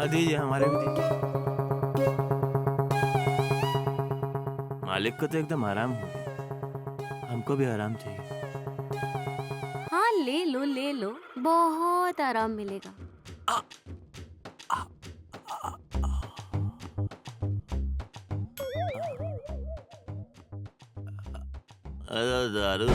दीजिए, हमारे भी दीजिए। मालिक को तो एकदम आराम हो गया, हमको भी आराम चाहिए। हाँ ले लो ले लो, बहुत आराम मिलेगा। अरे दारू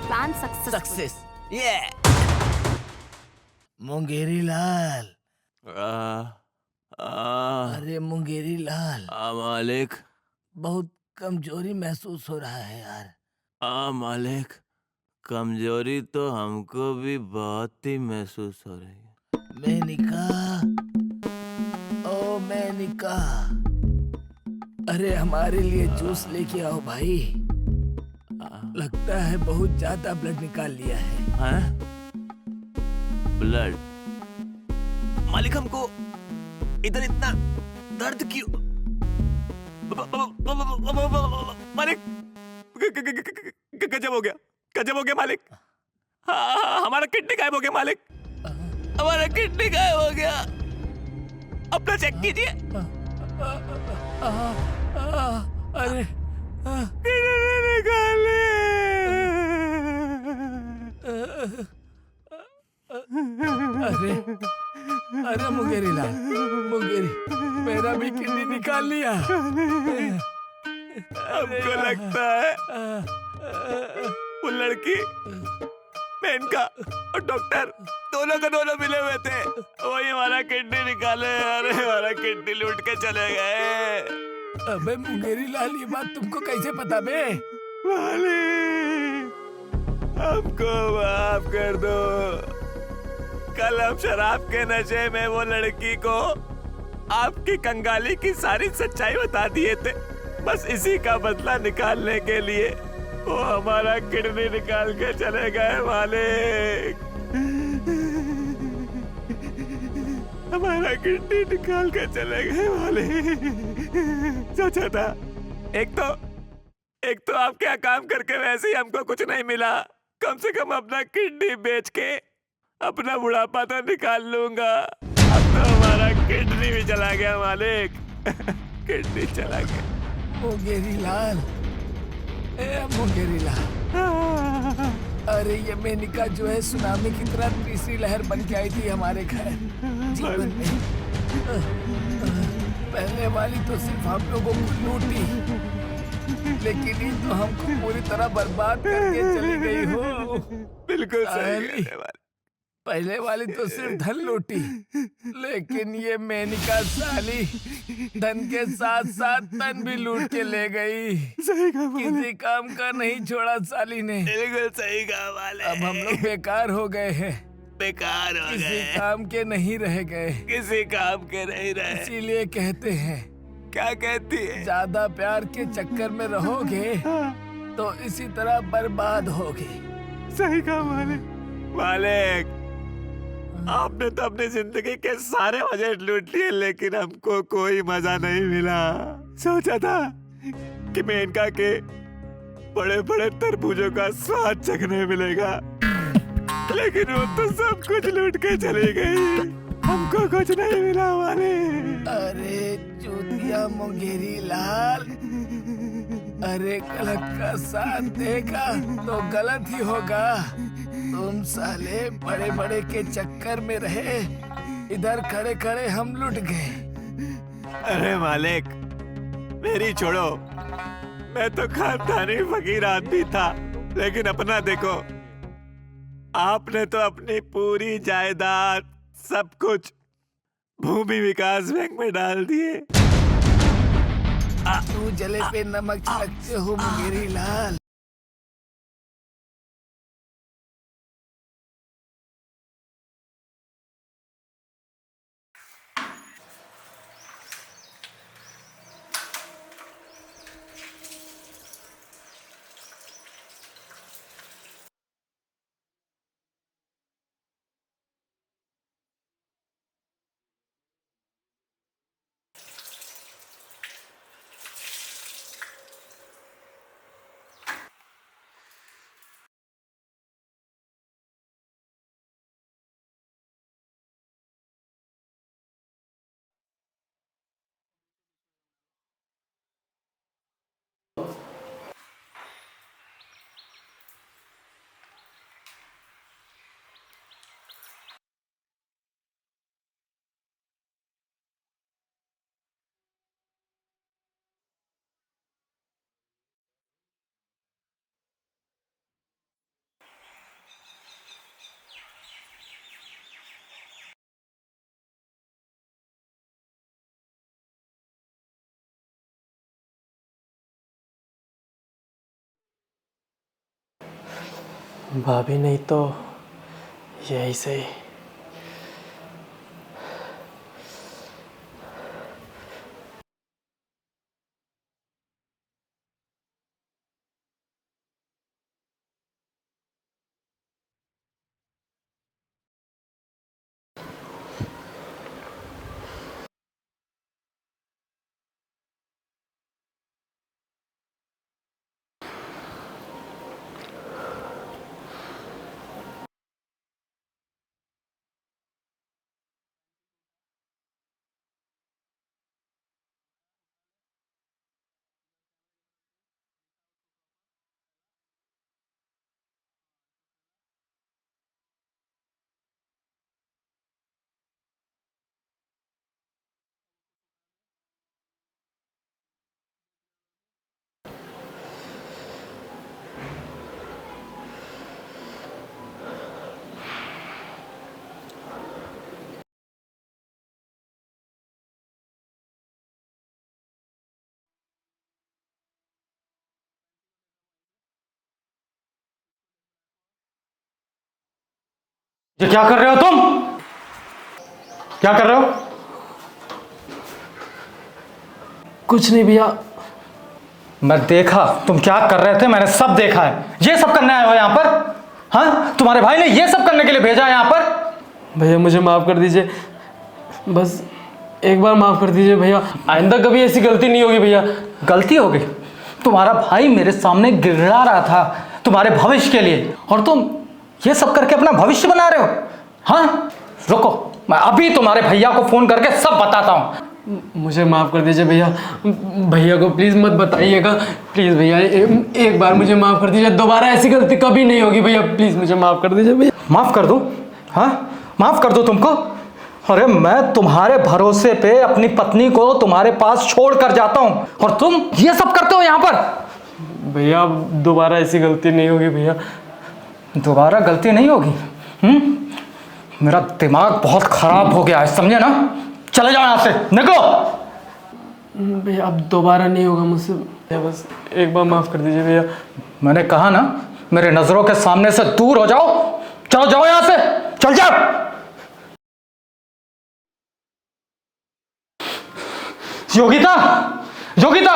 प्लान सक्सेस। ये मुंगेरी लाल, आ, अरे मुंगेरी लाल, मालिक। बहुत कमजोरी महसूस हो रहा है यार। मालिक, कमजोरी तो हमको भी बहुत ही महसूस हो रही है। मेनिका, ओ मेनिका, अरे हमारे लिए जूस लेके आओ भाई। लगता है बहुत ज्यादा ब्लड निकाल लिया है। हैं? ब्लड? मालिक हमको इधर इतना दर्द क्यों? मालिक गजब हो गया, गजब हो गया मालिक। हमारा किडनी गायब हो गया मालिक, हमारा किडनी गायब हो गया। अपना चेक कीजिए। अरे किडनी निकाली। अरे अरे मुंगेरी लाल, मुंगेरी, मेरा भी किडनी निकाल लिया। हमको लगता है वो लड़की, मेनका और डॉक्टर दोनों के दोनों मिले हुए थे, वही हमारा किडनी निकाले। अरे हमारा किडनी लूट के चले गए। अबे मुंगेरी लाल, ये बात तुमको कैसे पता बे? मालिक, हमको माफ कर दो। कल हम शराब के नशे में वो लड़की को आपकी कंगाली की सारी सच्चाई बता दिए थे। बस इसी का बदला निकालने के लिए वो हमारा किडनी निकाल के चले गए मालिक। हमारा किडनी निकाल के चले गए मालिक। सोचा था एक तो आप क्या काम करके वैसे ही हमको कुछ नहीं मिला, कम से कम अपना किडनी बेच के अपना बुढ़ापा तो निकाल लूंगा। अब तो हमारा किडनी भी चला गया मालिक। किडनी चला गया। मुंगेरी लाल, ए मुंगेरी लाल, अरे ये मेनिका जो है सुनामी की तरह तीसरी लहर बन के आई थी हमारे घर जीवन में। पहले वाली तो सिर्फ हम लोगों को लूटी, लेकिन ये तो हमको पूरी तरह बर्बाद करके चली गई हो। बिल्कुल सही कहने वाले। पहले वाली तो सिर्फ धन लूटी, लेकिन ये मेनिका साली धन के साथ साथ तन भी लूट के ले गई। सही कहा, किसी काम का नहीं छोड़ा साली ने। बिल्कुल सही कहा वाले। अब हम लोग बेकार हो गए हैं, बेकार हो किसी गए, काम के नहीं रह गए। किसी काम के नहीं रहे। इसीलिए कहते हैं, क्या कहती है? ज्यादा प्यार के चक्कर में रहोगे तो इसी तरह बर्बाद होगे। सही कहा मालिक। मालिक, आपने तो अपनी जिंदगी के सारे मजे लूट लिए, लेकिन हमको कोई मजा नहीं मिला। सोचा था कि मेनका के बड़े बड़े तरबूजों का स्वाद चखने मिलेगा, लेकिन वो तो सब कुछ लूट के चली गई। हमको कुछ नहीं मिला हमारे। अरे चूतिया मुंगेरी लाल, अरे गलत का साथ देगा तो गलत ही होगा। तुम साले बड़े बड़े के चक्कर में रहे, इधर खड़े खड़े हम लुट गए। अरे मालिक, मेरी छोड़ो, मैं तो खानदानी फकीर आदमी था, लेकिन अपना देखो, आपने तो अपनी पूरी जायदाद सब कुछ भूमि विकास बैंक में डाल दिए। तू जले पे नमक छिड़कते हो मुंगेरी लाल। भाभी नहीं तो यही सही। ये क्या कर रहे हो तुम? क्या कर रहे हो? कुछ नहीं भैया। मैं देखा तुम क्या कर रहे थे, मैंने सब देखा है। ये सब करने आए हो यहाँ पर? हाँ, तुम्हारे भाई ने ये सब करने के लिए भेजा है यहाँ पर? भैया मुझे माफ़ कर दीजिए, बस एक बार माफ़ कर दीजिए भैया, आइंदा कभी ऐसी गलती नहीं होगी भैया। गलती हो गई? तुम्हारा भाई मेरे सामने गिड़गिड़ा रहा था तुम्हारे भविष्य के लिए, और तुम ये सब करके अपना भविष्य बना रहे हो? हाँ, रुको, मैं अभी तुम्हारे भैया को फोन करके सब बताता हूँ। मुझे माफ़ कर दीजिए भैया, भैया को प्लीज़ मत बताइएगा, प्लीज़ भैया एक बार मुझे माफ़ कर दीजिए, दोबारा ऐसी गलती कभी नहीं होगी भैया, प्लीज़ मुझे माफ़ कर दीजिए भैया। माफ़ कर दूँ? हाँ, माफ़ कर दूँ तुमको? अरे मैं तुम्हारे भरोसे पे अपनी पत्नी को तुम्हारे पास छोड़ कर जाता हूँ, और तुम ये सब करते हो यहाँ पर? भैया दोबारा ऐसी गलती नहीं होगी भैया। दोबारा गलती नहीं होगी? मेरा दिमाग बहुत खराब हो गया है, समझे ना? चले जाओ यहाँ से, निकलो। भैया अब दोबारा नहीं होगा मुझसे भैया, बस एक बार माफ़ कर दीजिए भैया। मैंने कहा ना, मेरे नजरों के सामने से दूर हो जाओ। चलो जाओ यहाँ से, चल जाओ। योगिता, योगिता!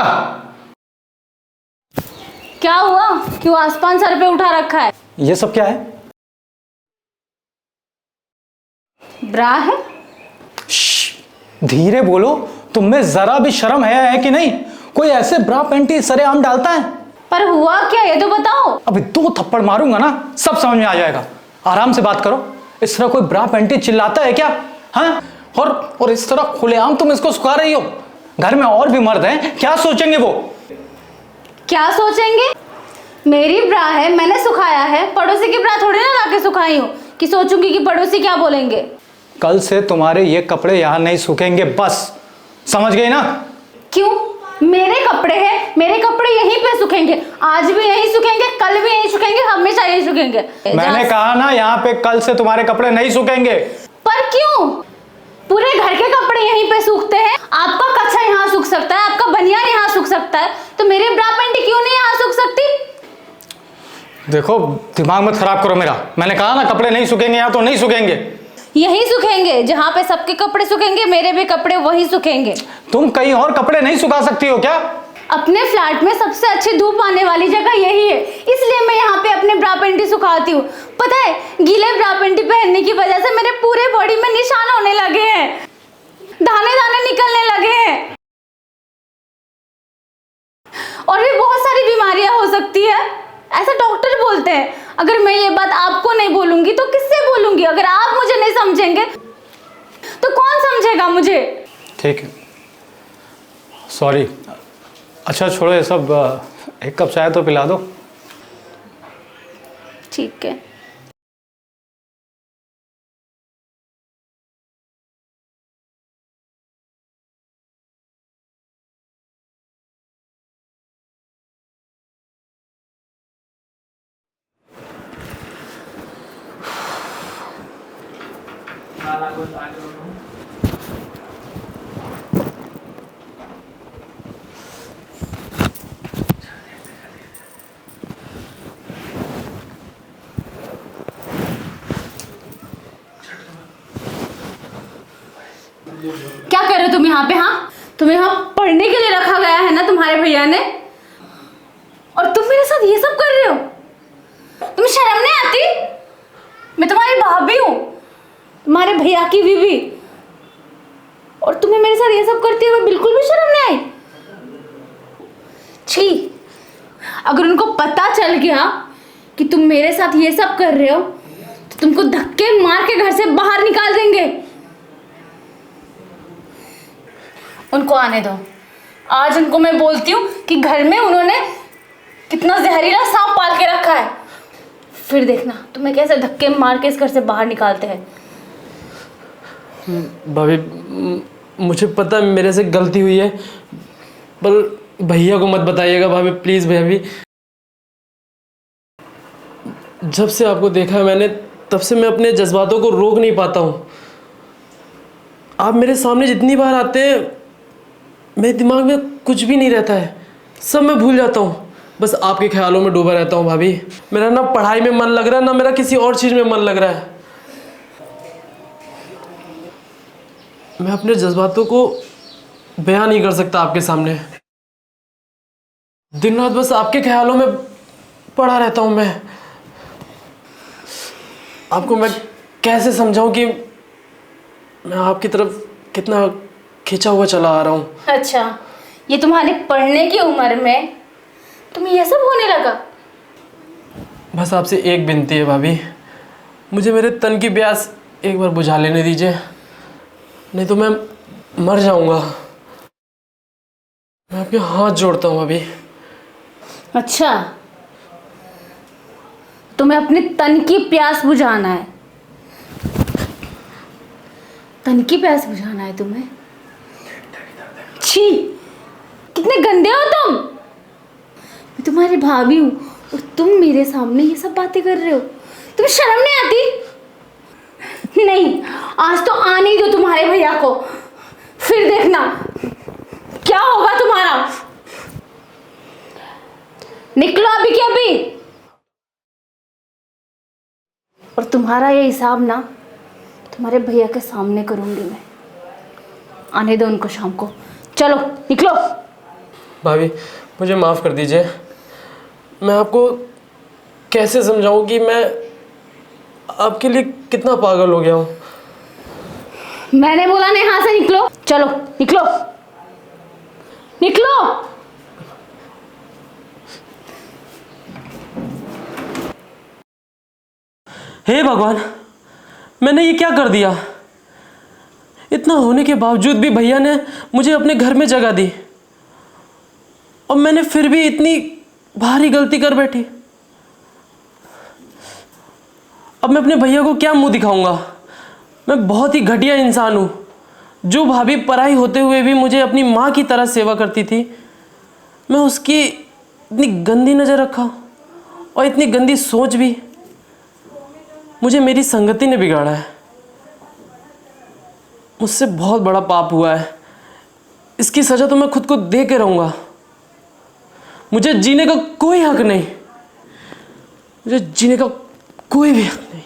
क्या हुआ? क्यों आसमान सर पे उठा रखा है? ये सब क्या है? ब्रा है। धीरे बोलो, तुम में जरा भी शर्म है कि नहीं? कोई ऐसे ब्रा पैंटी सरेआम डालता है? पर हुआ क्या ये तो बताओ। अभी 2 थप्पड़ मारूंगा ना, सब समझ में आ जाएगा। आराम से बात करो। इस तरह कोई ब्रा पैंटी चिल्लाता है क्या? हाँ, और इस तरह खुलेआम तुम इसको सुखा रही हो। घर में और भी मर्द हैं, क्या सोचेंगे वो? क्या सोचेंगे? मेरी ब्रा है, मैंने सुखाया है, पड़ोसी की ब्रा थोड़ी ना लाके सुखाई हूँ कि सोचूंगी कि पड़ोसी क्या बोलेंगे। कल से तुम्हारे ये कपड़े यहाँ नहीं सूखेंगे, बस समझ गई ना? क्यों? मेरे कपड़े हैं, मेरे कपड़े यहीं पे सूखेंगे, आज भी यहीं सूखेंगे, कल भी यहीं सूखेंगे, हमेशा यहीं सूखेंगे। मैंने कहा ना, यहाँ पे कल से तुम्हारे कपड़े नहीं सूखेंगे। पर क्यों? पूरे घर के कपड़े यहीं पे सूखते हैं। आपका कच्छा यहाँ सूख सकता है, आपका बनियान यहाँ सूख सकता है, तो मेरी ब्रा पैंटी क्यों नहीं यहाँ सूख सकती? देखो, दिमाग मत खराब करो मेरा। मैंने कहा ना, कपड़े नहीं सूखेंगे यहाँ तो नहीं सूखेंगे। यहीं सूखेंगे, जहाँ पे सबके कपड़े सूखेंगे, मेरे भी कपड़े वहीं सूखेंगे। तुम कहीं और कपड़े नहीं सुखा सकती हो क्या? अपने फ्लैट में सबसे अच्छी धूप आने वाली जगह यही है, इसलिए मैं यहाँ पे अपने ब्रा पैंटी सुखाती हूँ। पता है, गीले ब्रा पैंटी पहनने की वजह से मेरे पूरे बॉडी में निशान होने लगे हैं, दाने दाने निकलने लगे हैं, और भी बहुत सारी बीमारियां हो सकती है, ऐसा डॉक्टर बोलते हैं। अगर मैं ये बात आपको नहीं बोलूंगी तो किससे बोलूंगी? अगर आप मुझे नहीं समझेंगे तो कौन समझेगा मुझे? ठीक है, सॉरी। अच्छा छोड़ो ये सब, एक कप चाय तो पिला दो। ठीक है। क्या कर रहे हो तुम यहाँ पे? हाँ, तुम्हें यहाँ पढ़ने के लिए रखा गया है ना तुम्हारे भैया ने, और तुम मेरे साथ ये सब कर रहे हो? तुम्हें शर्म नहीं आती? मैं तुम्हारी भाभी हूँ, तुम्हारे भैया की बीवी, और तुम्हें मेरे साथ ये सब करते हुए बिल्कुल भी शर्म नहीं आई? छी! अगर उनको पता चल गया कि तुम मेरे साथ ये सब कर रहे हो तो तुमको धक्के मार के घर से बाहर निकाल देंगे। उनको आने दो। आज उनको मैं बोलती हूँ कि घर में उन्होंने कितना जहरीला सांप पाल के रखा है, फिर देखना तुम्हें कैसे धक्के मार के इस घर से बाहर निकालते हैं। भाभी मुझे पता है मेरे से गलती हुई है, पर भैया को मत बताइएगा भाभी, प्लीज़ भाभी। जब से आपको देखा है मैंने, तब से मैं अपने जज्बातों को रोक नहीं पाता हूँ। आप मेरे सामने जितनी बार आते हैं, मेरे दिमाग में कुछ भी नहीं रहता है, सब मैं भूल जाता हूँ, बस आपके ख्यालों में डूबा रहता हूँ भाभी। मेरा ना पढ़ाई में मन लग रहा है, ना मेरा किसी और चीज़ में मन लग रहा है। मैं अपने जज्बातों को बयान नहीं कर सकता आपके सामने। दिन रात बस आपके ख्यालों में पड़ा रहता हूँ मैं। आपको मैं कैसे समझाऊं कि मैं आपकी तरफ कितना खिंचा हुआ चला आ रहा हूँ। अच्छा, ये तुम्हारे पढ़ने की उम्र में तुम्हें ये सब होने लगा? बस आपसे एक विनती है भाभी, मुझे मेरे तन की प्यास एक बार बुझा लेने दीजिए, नहीं तो मैं मर जाऊंगा। मैं आपके हाथ जोड़ता हूँ भाभी। अच्छा, तुम्हें अपने तन की प्यास बुझाना है? तन की प्यास बुझाना है तुम्हें? छी, कितने गंदे हो तुम। मैं तुम्हारी भाभी हूँ और तुम मेरे सामने ये सब बातें कर रहे हो। तुम्हें शर्म नहीं आती? नहीं, आज तो आने ही दो तुम्हारे भैया को, फिर देखना क्या होगा तुम्हारा। निकलो अभी के अभी, और तुम्हारा ये हिसाब ना तुम्हारे भैया के सामने करूंगी मैं। आने दो उनको शाम को। चलो निकलो। भाभी मुझे माफ़ कर दीजिए। मैं आपको कैसे समझाऊं कि मैं आपके लिए कितना पागल हो गया हूँ। मैंने बोला नहीं, यहाँ से निकलो। चलो निकलो निकलो। हे भगवान, मैंने ये क्या कर दिया। इतना होने के बावजूद भी भैया ने मुझे अपने घर में जगह दी और मैंने फिर भी इतनी भारी गलती कर बैठी। अब मैं अपने भैया को क्या मुंह दिखाऊंगा। मैं बहुत ही घटिया इंसान हूँ। जो भाभी पराई होते हुए भी मुझे अपनी माँ की तरह सेवा करती थी, मैं उसकी इतनी गंदी नज़र रखा और इतनी गंदी सोच भी। मुझे मेरी संगति ने बिगाड़ा है। मुझसे बहुत बड़ा पाप हुआ है। इसकी सज़ा तो मैं खुद को दे के रहूँगा। मुझे जीने का कोई हक नहीं। मुझे जीने का कोई भी हक नहीं।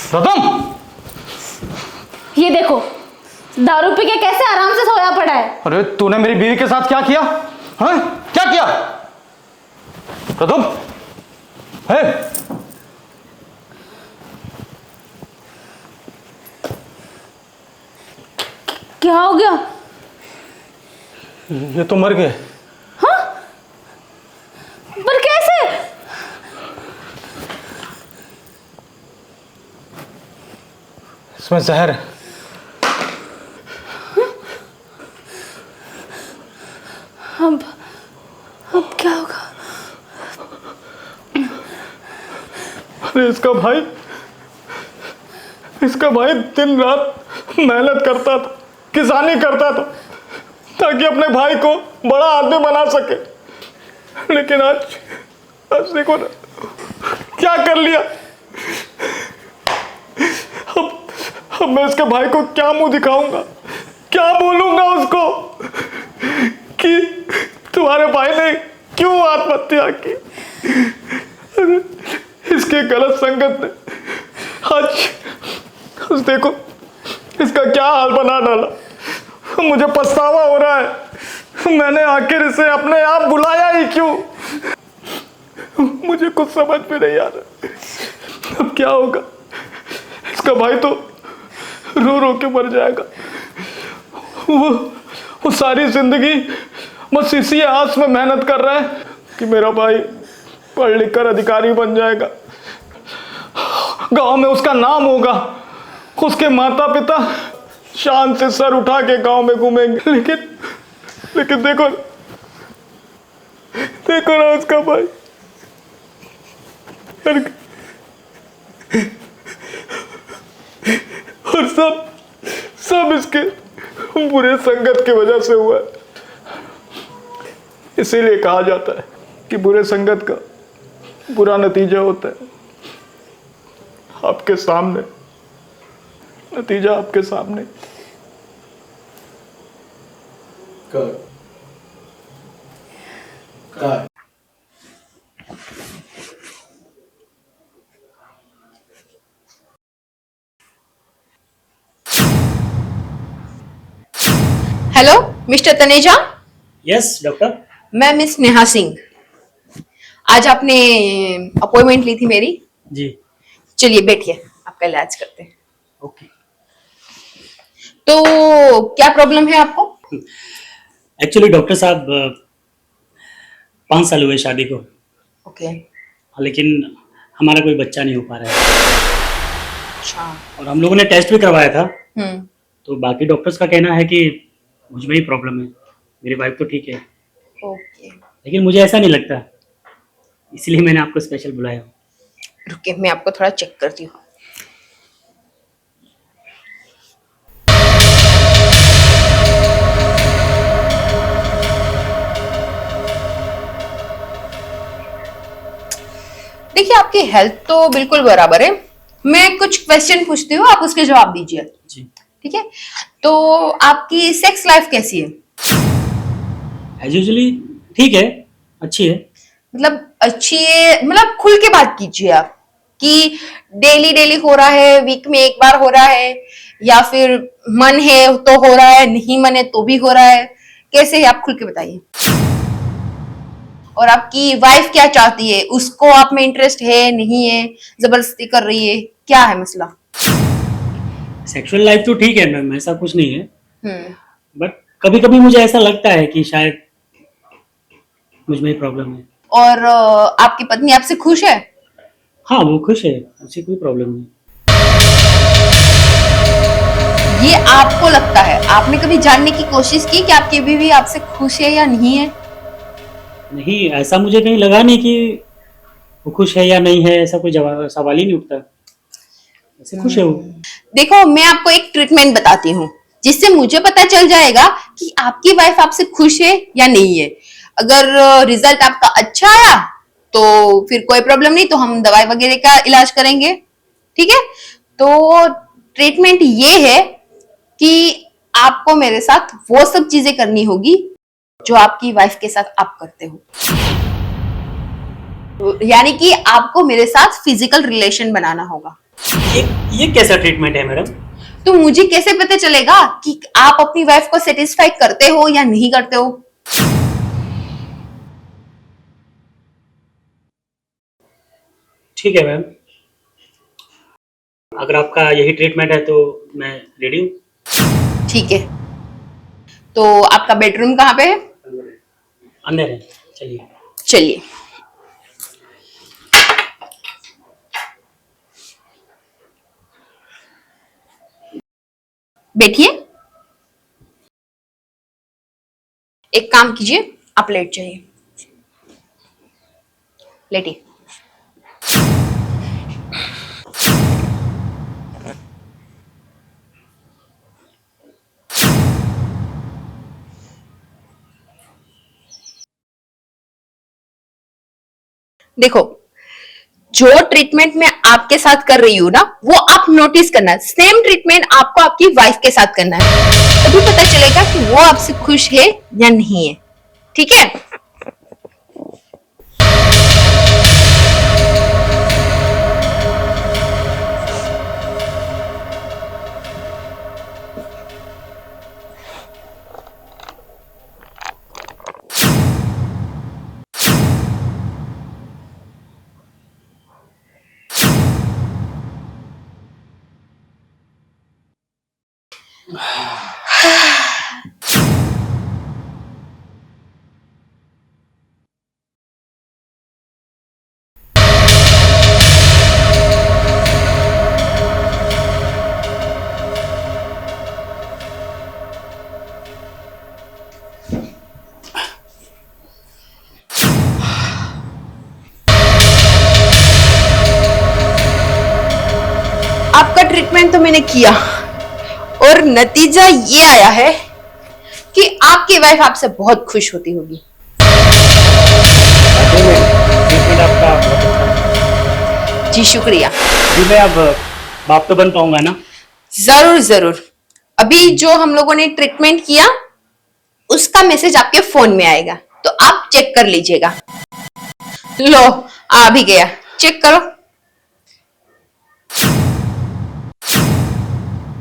प्रथम, ये देखो, दारू पी के कैसे आराम से सोया पड़ा है। अरे तूने मेरी बीवी के साथ क्या किया? हाँ, क्या किया? प्रथम, है क्या हो गया? ये तो मर गए। हाँ, पर कैसे? इसमें जहर है। अब क्या होगा? अरे इसका भाई दिन रात मेहनत करता था, किसानी करता था ताकि अपने भाई को बड़ा आदमी बना सके। लेकिन आज देखो ना क्या कर लिया। अब मैं इसके भाई को क्या मुंह दिखाऊंगा, क्या बोलूंगा उसको कि तुम्हारे भाई ने क्यों आत्महत्या की। इसके गलत संगत ने आज देखो इसका क्या हाल बना डाला। मुझे पछतावा हो रहा है, मैंने आखिर इसे अपने आप बुलाया ही क्यों। मुझे कुछ समझ में नहीं आ रहा। अब क्या होगा। इसका भाई तो रो रो के मर जाएगा। वो सारी जिंदगी बस इसी आस में मेहनत कर रहा है कि मेरा भाई पढ़ लिख कर अधिकारी बन जाएगा, गांव में उसका नाम होगा, उसके माता पिता शान से सर उठा के गांव में घूमेंगे। लेकिन देखो देखो ना उसका भाई, और सब सब इसके बुरे संगत की वजह से हुआ है। इसीलिए कहा जाता है कि बुरे संगत का बुरा नतीजा होता है। आपके सामने नतीजा, आपके सामने। Hello mister Taneja. Yes doctor. मैं मिस नेहा सिंह। आज आपने अपॉइंटमेंट ली थी मेरी। जी। चलिए बैठिए, आपका इलाज करते हैं। ओके। तो क्या प्रॉब्लम है आपको? एक्चुअली डॉक्टर साहब 5 साल हुए शादी को, ओके। लेकिन हमारा कोई बच्चा नहीं हो पा रहा है। अच्छा। और हम लोगों ने टेस्ट भी करवाया था, हम्म। तो बाकी डॉक्टर्स का कहना है कि मुझ में ही प्रॉब्लम है। मेरी वाइफ तो ठीक है, ओके। लेकिन मुझे ऐसा नहीं लगता, इसलिए मैंने आपको स्पेशल बुलाया। रुकिए, मैं आपको थोड़ा चेक करती हूँ। देखिए, आपकी हेल्थ तो बिल्कुल बराबर है। मैं कुछ क्वेश्चन पूछती हूँ, आप उसके जवाब दीजिए। जी। ठीक है। तो आपकी सेक्स लाइफ कैसी है? एज यूजुअली ठीक है, अच्छी है। मतलब अच्छी है, मतलब खुल के बात कीजिए आप, कि डेली डेली हो रहा है, वीक में एक बार हो रहा है, या फिर मन है तो हो रहा है, नहीं मन है तो भी हो रहा है। कैसे है, आप खुल के बताइए। और आपकी वाइफ क्या चाहती है? उसको आप में इंटरेस्ट है, नहीं है, जबरदस्ती कर रही है, क्या है मसला? सेक्सुअल लाइफ तो ठीक है मैम, ऐसा कुछ नहीं है, हम्म। बट कभी कभी मुझे ऐसा लगता है कि शायद मुझ में ही प्रॉब्लम है। और आपकी पत्नी आपसे खुश है? हाँ, वो खुश है, उसे कोई प्रॉब्लम नहीं। ये आपको लगता है? आपने कभी जानने की कोशिश की कि आपकी बीवी आपसे खुश है या नहीं है? नहीं, ऐसा मुझे कहीं लगा नहीं कि वो खुश है या नहीं है, ऐसा कोई जवाब सवाल ही नहीं उठता। ऐसे खुश है वो। देखो, मैं आपको एक ट्रीटमेंट बताती हूँ, जिससे मुझे पता चल जाएगा कि आपकी वाइफ आपसे खुश है या नहीं है। अगर रिजल्ट आपका अच्छा आया तो फिर कोई प्रॉब्लम नहीं, तो हम दवाई वगैरह का इलाज करेंगे। ठीक है। तो ट्रीटमेंट ये है कि आपको मेरे साथ वो सब चीजें करनी होगी जो आपकी वाइफ के साथ आप करते हो। यानी कि आपको मेरे साथ फिजिकल रिलेशन बनाना होगा। ये कैसा ट्रीटमेंट है मैडम? तो मुझे कैसे पता चलेगा कि आप अपनी वाइफ को सेटिस्फाई करते हो या नहीं करते हो? ठीक है मैम, अगर आपका यही ट्रीटमेंट है तो मैं रेडी हूँ। ठीक है। तो आपका बेडरूम कहाँ पे है? अंदर है, चलिए। चलिए। बैठिए। एक काम कीजिए, आप लेट जाइए। लेटिए। देखो, जो ट्रीटमेंट मैं आपके साथ कर रही हूँ ना, वो आप नोटिस करना। सेम ट्रीटमेंट आपको आपकी वाइफ के साथ करना है, तभी पता चलेगा कि वो आपसे खुश है या नहीं है। ठीक है। आपका ट्रीटमेंट तो मैंने किया और नतीजा ये आया है कि आपकी वाइफ आपसे बहुत खुश होती होगी। ट्रीटमेंट आपका बहुत अच्छा। जी शुक्रिया। जी मैं अब बाप तो बन पाऊंगा ना? जरूर जरूर। अभी जो हम लोगों ने ट्रीटमेंट किया उसका मैसेज आपके फोन में आएगा, तो आप चेक कर लीजिएगा। लो आ भी गया, चेक करो।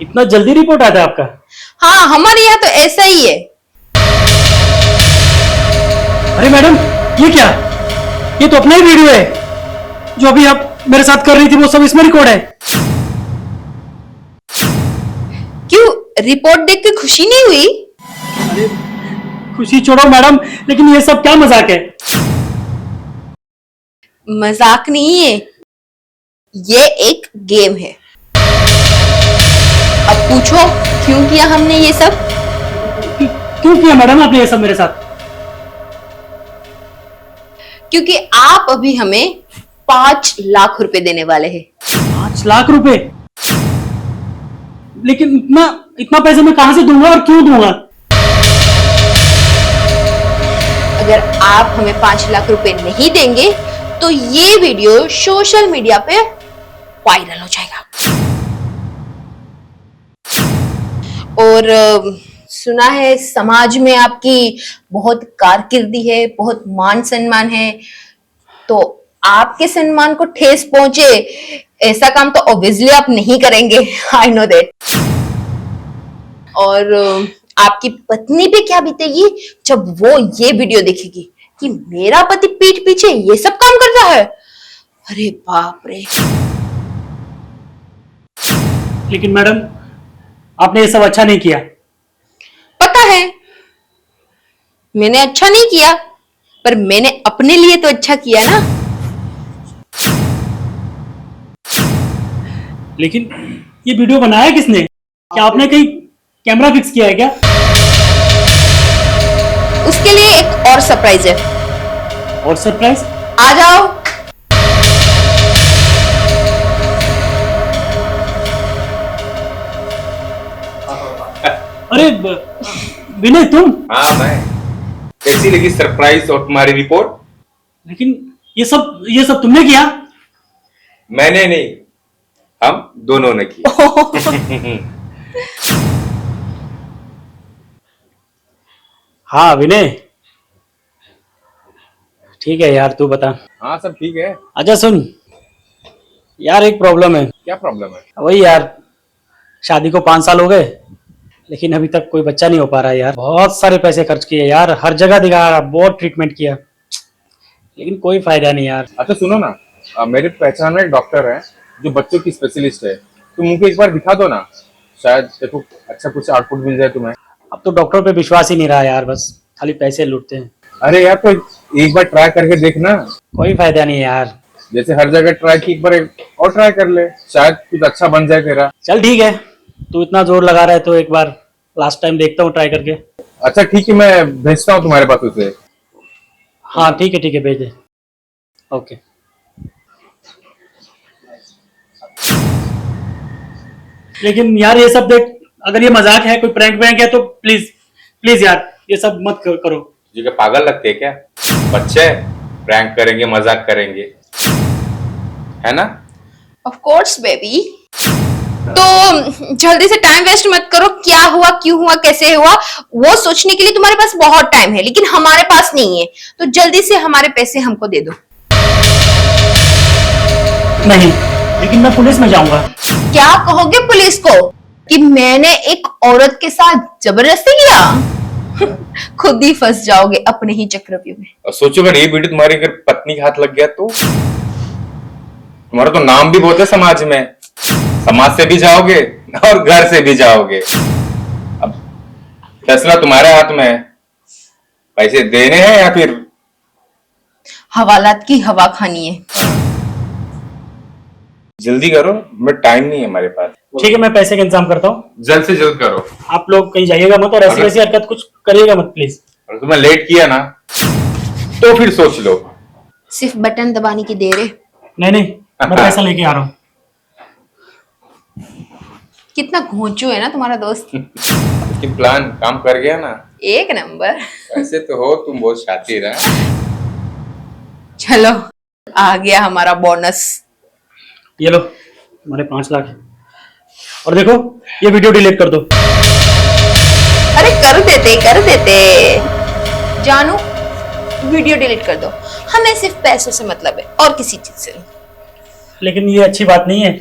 इतना जल्दी रिपोर्ट आता है आपका? हाँ, हमारे यहाँ तो ऐसा ही है। अरे मैडम, ये क्या? ये तो अपना ही वीडियो है। जो अभी आप मेरे साथ कर रही थी वो सब इसमें रिकॉर्ड है। क्यों, रिपोर्ट देख के खुशी नहीं हुई? अरे खुशी छोड़ो मैडम, लेकिन ये सब क्या मजाक है? मजाक नहीं है, ये एक गेम है। अब पूछो क्यों किया हमने ये सब? क्यों किया मैडम आपने ये सब मेरे साथ? क्योंकि आप अभी हमें 5 लाख रुपए देने वाले हैं। 5 लाख रुपए? लेकिन इतना इतना पैसे मैं कहां से दूंगा और क्यों दूंगा? अगर आप हमें 5 लाख रुपए नहीं देंगे तो ये वीडियो सोशल मीडिया पे वायरल हो जाएगा। और सुना है समाज में आपकी बहुत कारकिर्दी है, बहुत मान सम्मान है, तो आपके सम्मान को ठेस पहुंचे ऐसा काम तो ऑब्वियसली आप नहीं करेंगे। I know that. और आपकी पत्नी पे क्या बीतेगी जब वो ये वीडियो देखेगी कि मेरा पति पीठ पीछे ये सब काम कर रहा है। अरे बाप रे। लेकिन मैडम आपने ये सब अच्छा नहीं किया। पता है मैंने अच्छा नहीं किया, पर मैंने अपने लिए तो अच्छा किया ना। लेकिन ये वीडियो बनाया किसने? क्या आपने कहीं कैमरा फिक्स किया है क्या? उसके लिए एक और सरप्राइज है। और सरप्राइज? आ जाओ। अरे विनय तुम? हाँ मैं। कैसी लगी सरप्राइज और तुम्हारी रिपोर्ट? लेकिन ये सब तुमने किया? मैंने नहीं, हम दोनों ने किया। हाँ विनय, ठीक है यार, तू बता। हाँ सब ठीक है। अच्छा सुन यार, एक प्रॉब्लम है। क्या प्रॉब्लम है? वही यार, शादी को 5 साल हो गए लेकिन अभी तक कोई बच्चा नहीं हो पा रहा है यार। बहुत सारे पैसे खर्च किए यार, हर जगह दिखा, बहुत ट्रीटमेंट किया, लेकिन कोई फायदा नहीं यार। अच्छा सुनो ना, मेरे पहचान में एक डॉक्टर है जो बच्चों की स्पेशलिस्ट है, तुम उनको एक बार दिखा दो ना, शायद देखो अच्छा कुछ आउटपुट मिल जाए तुम्हें। अब तो डॉक्टर पे विश्वास ही नहीं रहा यार, बस खाली पैसे लूटते हैं। अरे यार तो एक बार ट्राई करके देखना। कोई फायदा नहीं यार। जैसे हर जगह ट्राई की, एक बार और ट्राई कर ले, शायद कुछ अच्छा बन जाए तेरा। चल ठीक है, तू इतना जोर लगा रहा है तो एक बार लास्ट टाइम देखता हूँ ट्राई करके। अच्छा ठीक है, मैं भेजता हूँ तुम्हारे पास उसे। हाँ ठीक है भेज दे। ओके। लेकिन यार ये सब देख, अगर ये मजाक है, कोई प्रैंक वैंक है तो प्लीज प्लीज यार ये सब मत करो। जी क्या पागल लगते हैं क्या? बच्चे प्रैंक करेंगे, मजाक करेंगे, है ना? Of course baby. तो जल्दी से टाइम वेस्ट मत करो। क्या हुआ, क्यों हुआ, कैसे हुआ, वो सोचने के लिए तुम्हारे पास बहुत टाइम है, लेकिन हमारे पास नहीं है। तो जल्दी से हमारे पैसे हमको दे दो। नहीं, लेकिन मैं पुलिस में जाऊंगा। क्या कहोगे पुलिस को कि मैंने एक औरत के साथ जबरदस्ती किया? खुद ही फंस जाओगे अपने ही चक्रव्यूह में। और सोचो अगर ये वीडियो तुम्हारी अगर पत्नी के हाथ लग गया तो तुम्हारा तो नाम भी बहुत है समाज में, समाज से भी जाओगे और घर से भी जाओगे। अब फैसला तुम्हारे हाथ में है, पैसे देने हैं या फिर हवालात की हवा खानी है। जल्दी करो, मैं टाइम नहीं है हमारे पास। ठीक है, मैं पैसे का इंतजाम करता हूँ। जल्द से जल्द करो। आप लोग कहीं जाइएगा मत और ऐसी वैसी हरकत कुछ करिएगा मत प्लीज। और तुम्हें लेट किया ना तो फिर सोच लो। सिर्फ बटन दबाने की देर है। नहीं मैं पैसा लेके आ रहा हूँ। कितना घोंचू है ना तुम्हारा दोस्त। लेकिन प्लान काम कर गया ना। एक नंबर। ऐसे तो हो तुम बहुत शातिर है। चलो आ गया हमारा बोनस। ये लो तुम्हारे 5 लाख। और देखो ये वीडियो डिलीट कर दो। अरे कर देते जानू, वीडियो डिलीट कर दो। हमें सिर्फ पैसों से मतलब है और किसी चीज से नहीं। लेकिन ये अच्छी बात नहीं है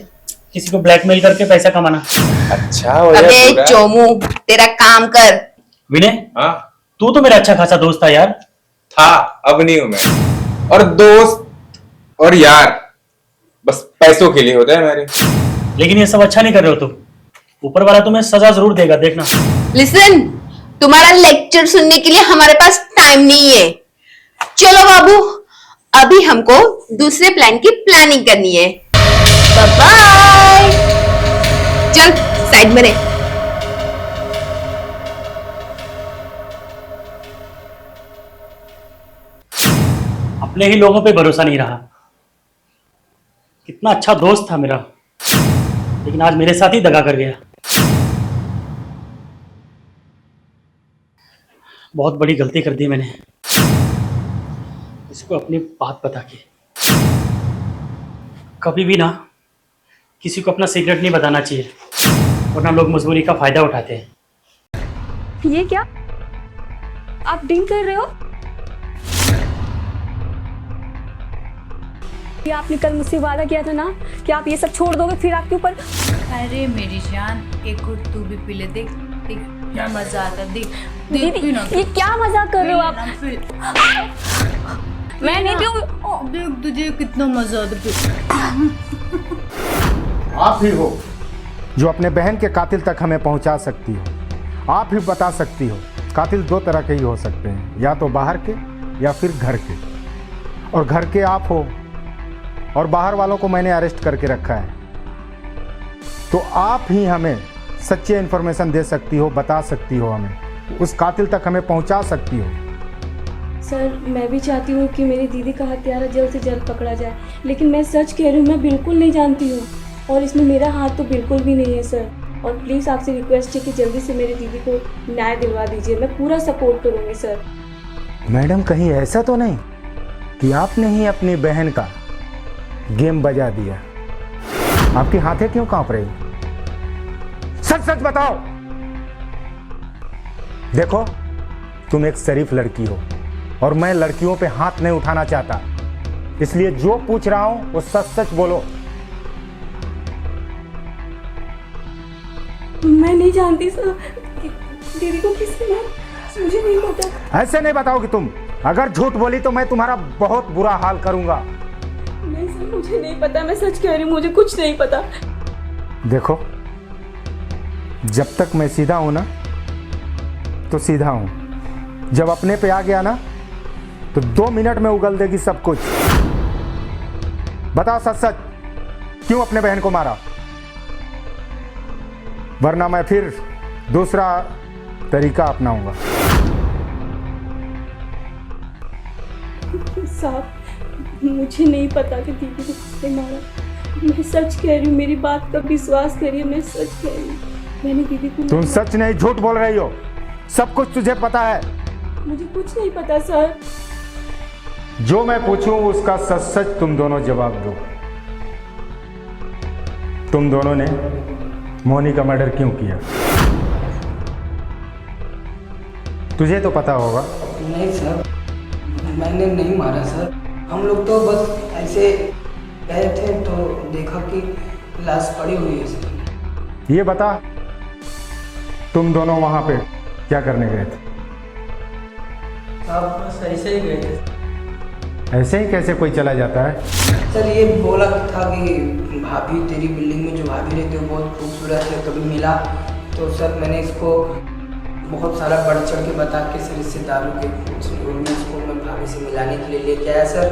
किसी को ब्लैकमेल करके पैसा कमाना। अच्छा हो अबे चोमू तेरा काम कर। विनय हाँ तू तो मेरा अच्छा खासा दोस्त था यार। था, अब नहीं हूं मैं। और दोस्त और यार बस पैसों के लिए होता है मेरे। लेकिन ये सब अच्छा नहीं कर रहे हो तुम। ऊपर वाला तुम्हें सजा जरूर देगा, देखना। लिसन, तुम्हारा लेक्चर सुनने के लिए हमारे पास टाइम नहीं है। चलो बाबू, अभी हमको दूसरे प्लान की प्लानिंग करनी है। Bye bye. चल साइड में रह। अपने ही लोगों पे भरोसा नहीं रहा। कितना अच्छा दोस्त था मेरा, लेकिन आज मेरे साथ ही दगा कर गया। बहुत बड़ी गलती कर दी मैंने, इसको अपनी बात बता के। कभी भी ना किसी को अपना सीक्रेट नहीं बताना चाहिए, वरना लोग मजबूरी का फायदा उठाते हैं। ये क्या आप ड्रिंक कर रहे हो? ये आपने कल मुझसे वादा किया था ना कि आप ये सब छोड़ दोगे, फिर आपके ऊपर। अरे मेरी जान, एक और तू भी पी ले। देख देख क्या मजा आता है। देख दीदी पी ना। ये क्या मजाक कर रहे हो आप? मैं नहीं पीऊँ। देख तुझे कितना मजा आता है। आप ही हो जो अपने बहन के कातिल तक हमें पहुंचा सकती हो। आप ही बता सकती हो कातिल 2 तरह के ही हो सकते हैं, या तो बाहर के या फिर घर के। और घर के आप हो और बाहर वालों को मैंने अरेस्ट करके रखा है। तो आप ही हमें सच्ची इन्फॉर्मेशन दे सकती हो, बता सकती हो, हमें उस कातिल तक हमें पहुंचा सकती हो। सर मैं भी चाहती हूँ कि मेरी दीदी का हत्यारा जल्द से जल्द पकड़ा जाए, लेकिन मैं सच कह रही हूँ, मैं बिल्कुल नहीं जानती हूँ और इसमें मेरा हाथ तो बिल्कुल भी नहीं है सर। और प्लीज़ आपसे रिक्वेस्ट है कि जल्दी से मेरी दीदी को न्याय दिलवा दीजिए। मैं पूरा सपोर्ट करूँगी सर। मैडम कहीं ऐसा तो नहीं कि आपने ही अपनी बहन का गेम बजा दिया? आपकी हाथें क्यों कांप रही? सच सच बताओ। देखो तुम एक शरीफ लड़की हो और मैं लड़कियों पे हाथ नहीं उठाना चाहता, इसलिए जो पूछ रहा हूं वो सच सच बोलो। मैं नहीं जानती सर दीदी को किसने मारा, मुझे नहीं पता। ऐसे नहीं बताओगी तुम। अगर झूठ बोली तो मैं तुम्हारा बहुत बुरा हाल करूंगा। नहीं सर मुझे नहीं पता, मैं सच कह रही हूँ, मुझे कुछ नहीं पता। देखो जब तक मैं सीधा हूं ना तो सीधा हूं, जब अपने पे आ गया ना तो 2 मिनट में उगल देगी सब कुछ। बताओ सच सच क्यों अपने बहन को मारा, वरना मैं फिर दूसरा तरीका अपनाऊंगा। साहब मुझे नहीं पता कि दीदी को किसने मारा। मैं सच कह रही हूँ, मेरी बात का विश्वास करिए, मैं सच कह रही हूँ, मैंने दीदी को। तुम सच नहीं झूठ बोल रही हो, सब कुछ तुझे पता है। मुझे कुछ नहीं पता सर। जो मैं पूछूं उसका सच सच तुम दोनों जवाब दो। तुम दोनों ने मोनी का मर्डर क्यों किया? तुझे तो पता होगा। नहीं सर, मैंने नहीं मारा सर। हम लोग तो बस ऐसे गए थे तो देखा कि लाश पड़ी हुई है सर। ये बता तुम दोनों वहां पे क्या करने गए थे? साहब बस ऐसे ही गए थे। ऐसे ही कैसे कोई चला जाता है? सर ये बोला था कि भाभी तेरी बिल्डिंग में जो भाभी रहती है वो बहुत खूबसूरत है, कभी मिला। तो सर मैंने इसको बहुत सारा बढ़ चढ़ के बता के सर इससे दारू के इसको मैं भाभी से मिलाने के लिए लेके आया सर।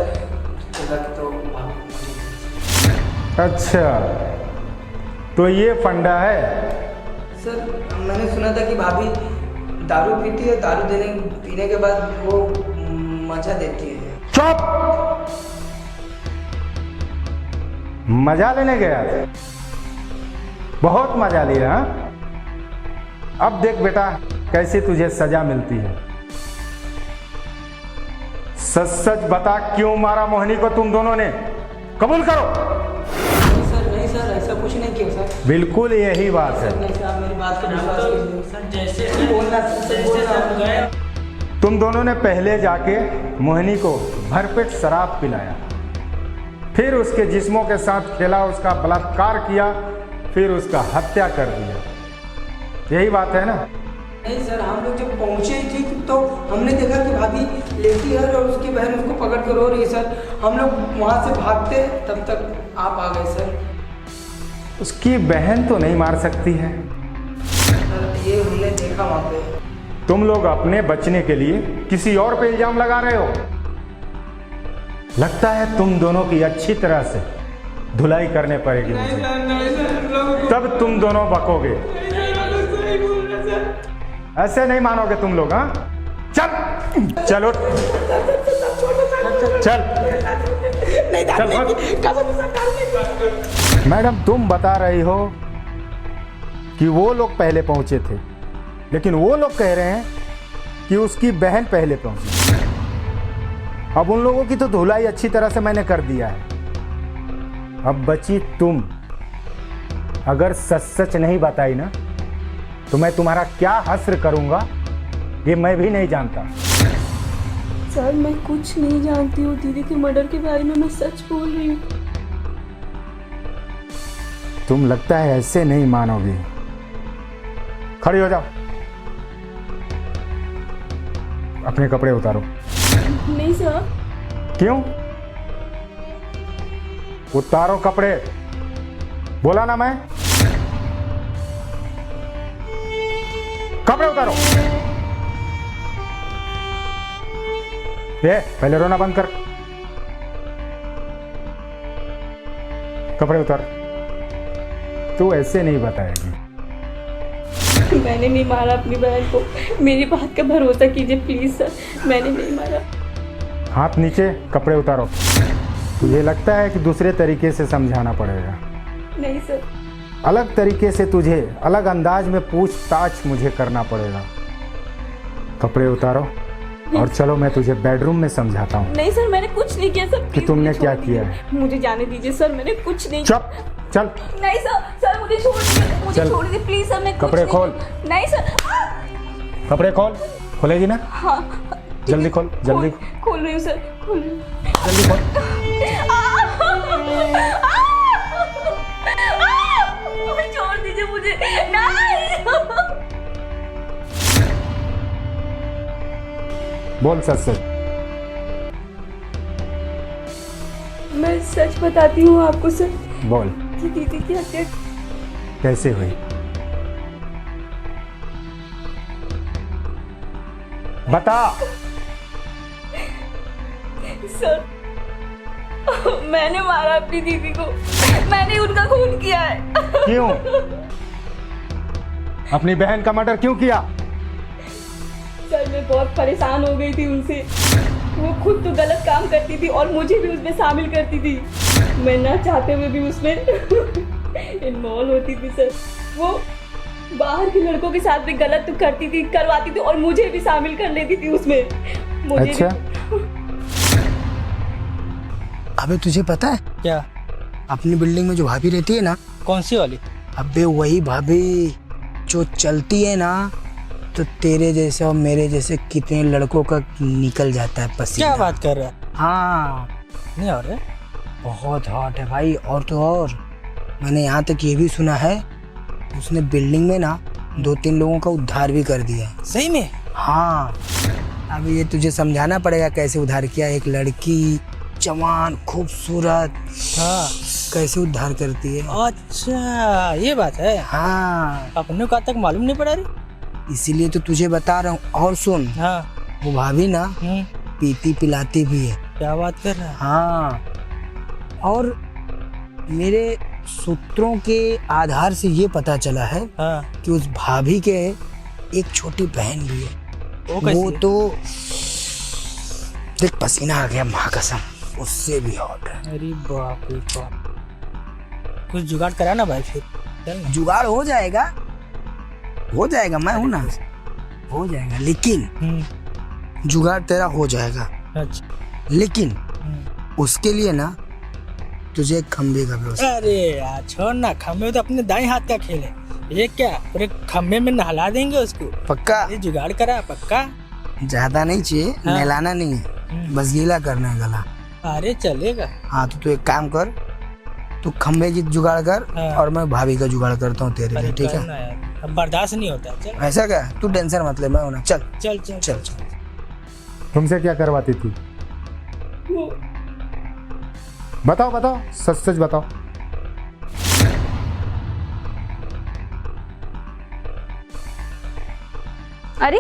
तो भाभी। अच्छा तो ये फंडा है? सर मैंने सुना था कि भाभी दारू पीती है, दारू पीने के बाद वो मजा देती है। चुप! मजा लेने गया था? बहुत मजा लिया हाँ? अब देख बेटा कैसे तुझे सजा मिलती है। सच सच बता क्यों मारा मोहिनी को तुम दोनों ने, कबूल करो। नहीं सर ऐसा कुछ नहीं किया सर। बिल्कुल यही बात है। नहीं सर आप मेरी बात को विश्वास कीजिए सर। जैसे बोलना तुम दोनों ने पहले जाके मोहिनी को भरपेट शराब पिलाया, फिर उसके जिस्मों के साथ खेला, उसका बलात्कार किया, फिर उसका हत्या कर दिया। यही बात है ना? नहीं सर हम लोग जब पहुंचे ठीक तो हमने देखा कि भाभी लेटी है और उसकी बहन उसको पकड़ कर रो रही है सर। हम लोग वहाँ से भागते तब तक आप आ गए सर। उसकी बहन तो नहीं मार सकती है। सर ये हमने देखा वहाँ पे। तुम लोग अपने बचने के लिए किसी और पे इल्जाम लगा रहे हो। लगता है तुम दोनों की अच्छी तरह से धुलाई करने पड़ेगी मुझे, तब तुम दोनों बकोगे। ऐसे नहीं मानोगे तुम लोग। हाँ चल चलो चल मैडम तुम बता रही हो कि वो लोग पहले पहुंचे थे, लेकिन वो लोग कह रहे हैं कि उसकी बहन पहले पहुंची। अब उन लोगों की तो धुलाई अच्छी तरह से मैंने कर दिया है। अब बची तुम। अगर सच सच नहीं बताई ना तो मैं तुम्हारा क्या हश्र करूंगा ये मैं भी नहीं जानता। सर मैं कुछ नहीं जानती हूँ दीदी के मर्डर के बारे में, मैं सच बोल रही हूँ। तुम लगता है ऐसे नहीं मानोगे। खड़ी हो जाओ, अपने कपड़े उतारो। नहीं सर। क्यों? उतारो कपड़े, बोला ना मैं। कपड़े उतारो। ये पहले रोना बंद कर, कपड़े उतार। तू ऐसे नहीं बताएगी। मैंने नहीं मारा अपनी बहन को, मेरी बात का भरोसा कीजिए प्लीज सर, मैंने नहीं मारा। हाथ नीचे, कपड़े उतारो। तुझे लगता है कि दूसरे तरीके से समझाना पड़ेगा? नहीं सर। अलग तरीके से तुझे अलग अंदाज में पूछताछ मुझे करना पड़ेगा। कपड़े उतारो और चलो मैं तुझे बेडरूम में समझाता हूँ। नहीं सर मैंने कुछ नहीं किया सर। कि तुमने क्या किया है। मुझे जाने दीजिए सर, मैंने कुछ नहीं। चुप चल। नहीं सर, सर मुझे छोड़ दीजिए, मुझे छोड़ दीजिए प्लीज सर। मैं कपड़े खोल। नहीं सर। कपड़े खोल। खोलेगी ना? हाँ जल्दी खोल, जल्दी खोल रही हूँ सर, खोल रही हूँ। जल्दी खोल। छोड़ दीजिए मुझे। नहीं बोल सच सच। मैं सच बताती हूँ आपको सर बोल कि दीदी की हत्या कैसे हुई, बता। सर मैंने मारा अपनी दीदी को, मैंने उनका खून किया है। क्यों? अपनी बहन का मर्डर क्यों किया? सर मैं बहुत परेशान हो गई थी उनसे। वो खुद तो गलत काम करती थी और मुझे भी उसमें शामिल करती थी। मैं ना चाहते हुए भी उसमें इन्वॉल्व होती थी सर। वो बाहर के लड़कों के साथ भी गलत तो करती थी, करवाती थी और मुझे भी शामिल कर लेती थी उसमें। मुझे अच्छा अबे तुझे पता है क्या, अपनी बिल्डिंग में जो भाभी रहती है ना। कौन सी वाली? अबे वही भाभी जो चलती है ना तो तेरे जैसे और मेरे जैसे कितने लड़कों का निकल जाता है पसीना। क्या बात कर रहा है? हाँ नहीं और बहुत हॉट है भाई। और तो और मैंने यहाँ तक ये भी सुना है उसने बिल्डिंग में ना 2-3 लोगों का उद्धार भी कर दिया। सही में? हाँ। अब ये तुझे समझाना पड़ेगा कैसे उद्धार किया। एक लड़की जवान खूबसूरत, हाँ, कैसे उद्धार करती है। अच्छा ये बात है। हाँ अपने को आज तक मालूम नहीं पड़ा रही, इसीलिए तो तुझे बता रहा हूँ। और सुन, हाँ वो भाभी ना पीती पिलाती भी है। क्या बात कर रहा है? हाँ और मेरे सूत्रों के आधार से ये पता चला है कि उस भाभी के एक छोटी बहन भी है। वो तो देख पसीना आ गया माँ कसम, उससे भी हॉट है। अरे बाप रे बाप, कुछ जुगाड़ करा ना भाई फिर। जुगाड़ हो जाएगा, मैं हूं ना, हो जाएगा। लेकिन जुगाड़ तेरा हो जाएगा, लेकिन उसके लिए ना तुझे एक खंबे का व्यवस्था। अरे यार छोड़ ना, खंबे तो अपने दाएं हाथ का खेल है, ये क्या पूरे खंबे में नहला देंगे उसको? पक्का? ये जुगाड़ करा पक्का? ज्यादा नहीं चाहिए, नहलाना नहीं है, बस गीला करना है गला। अरे चलेगा। हाँ तो तू एक काम कर, तू खंबे की जुगाड़ कर और मैं भाभी का जुगाड़ करता हूँ तेरे लिए, ठीक है? अब बर्दाश्त नहीं होता। चल ऐसा क्या, तू टेंशन मत ले, मैं हूं ना। चल चल चल चल चल। तुमसे क्या करवाती थी? बताओ बताओ, सच सच बताओ। अरे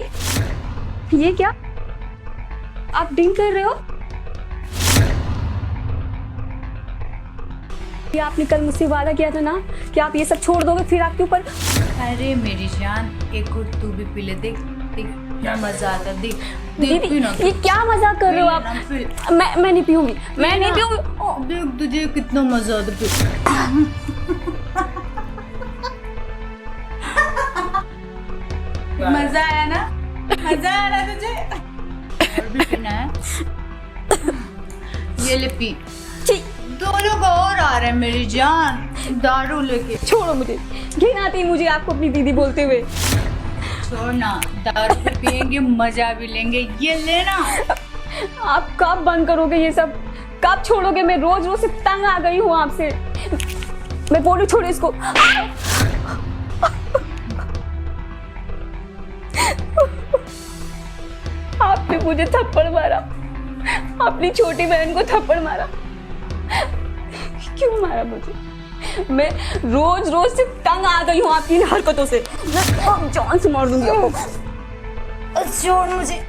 ये क्या, आप ड्रिंक कर रहे हो? ये आपने कल मुझसे वादा किया था ना कि आप ये सब छोड़ दोगे, फिर आपके ऊपर। अरे मेरी जान, एक और तू भी पी ले, देख देख क्या मजा आता, देख दीदी पी ना। ये क्या मजाक कर रहे हो आप? मैं नहीं पीऊंगी, मैं नहीं पीऊंगी। देख तुझे कितना मजा आता। मजा आया ना, मजा आया ना तुझे? और भी पीना है? ये ले पी। दो लोग और आ रहे हैं मेरी जान, दारू लेके। छोड़ो मुझे, घिन आती है मुझे आपको अपनी दीदी बोलते हुए। छोड़ ना, दारू भी पियेंगे, मजा भी लेंगे, ये लेना। आप कब बंद करोगे ये सब, कब छोड़ोगे? मैं रोज रोज से तंग आ गई हूँ आपसे। मैं बोलूं छोड़ो इसको। आपने मुझे थप्पड़ मारा, अपनी छोटी बहन को थप्पड़ मारा। क्यों मारा मुझे? मैं रोज रोज से तंग आ गई हूँ आपकी इन हरकतों से। मैं जान से मार दूंगी आपको। छोड़ मुझे।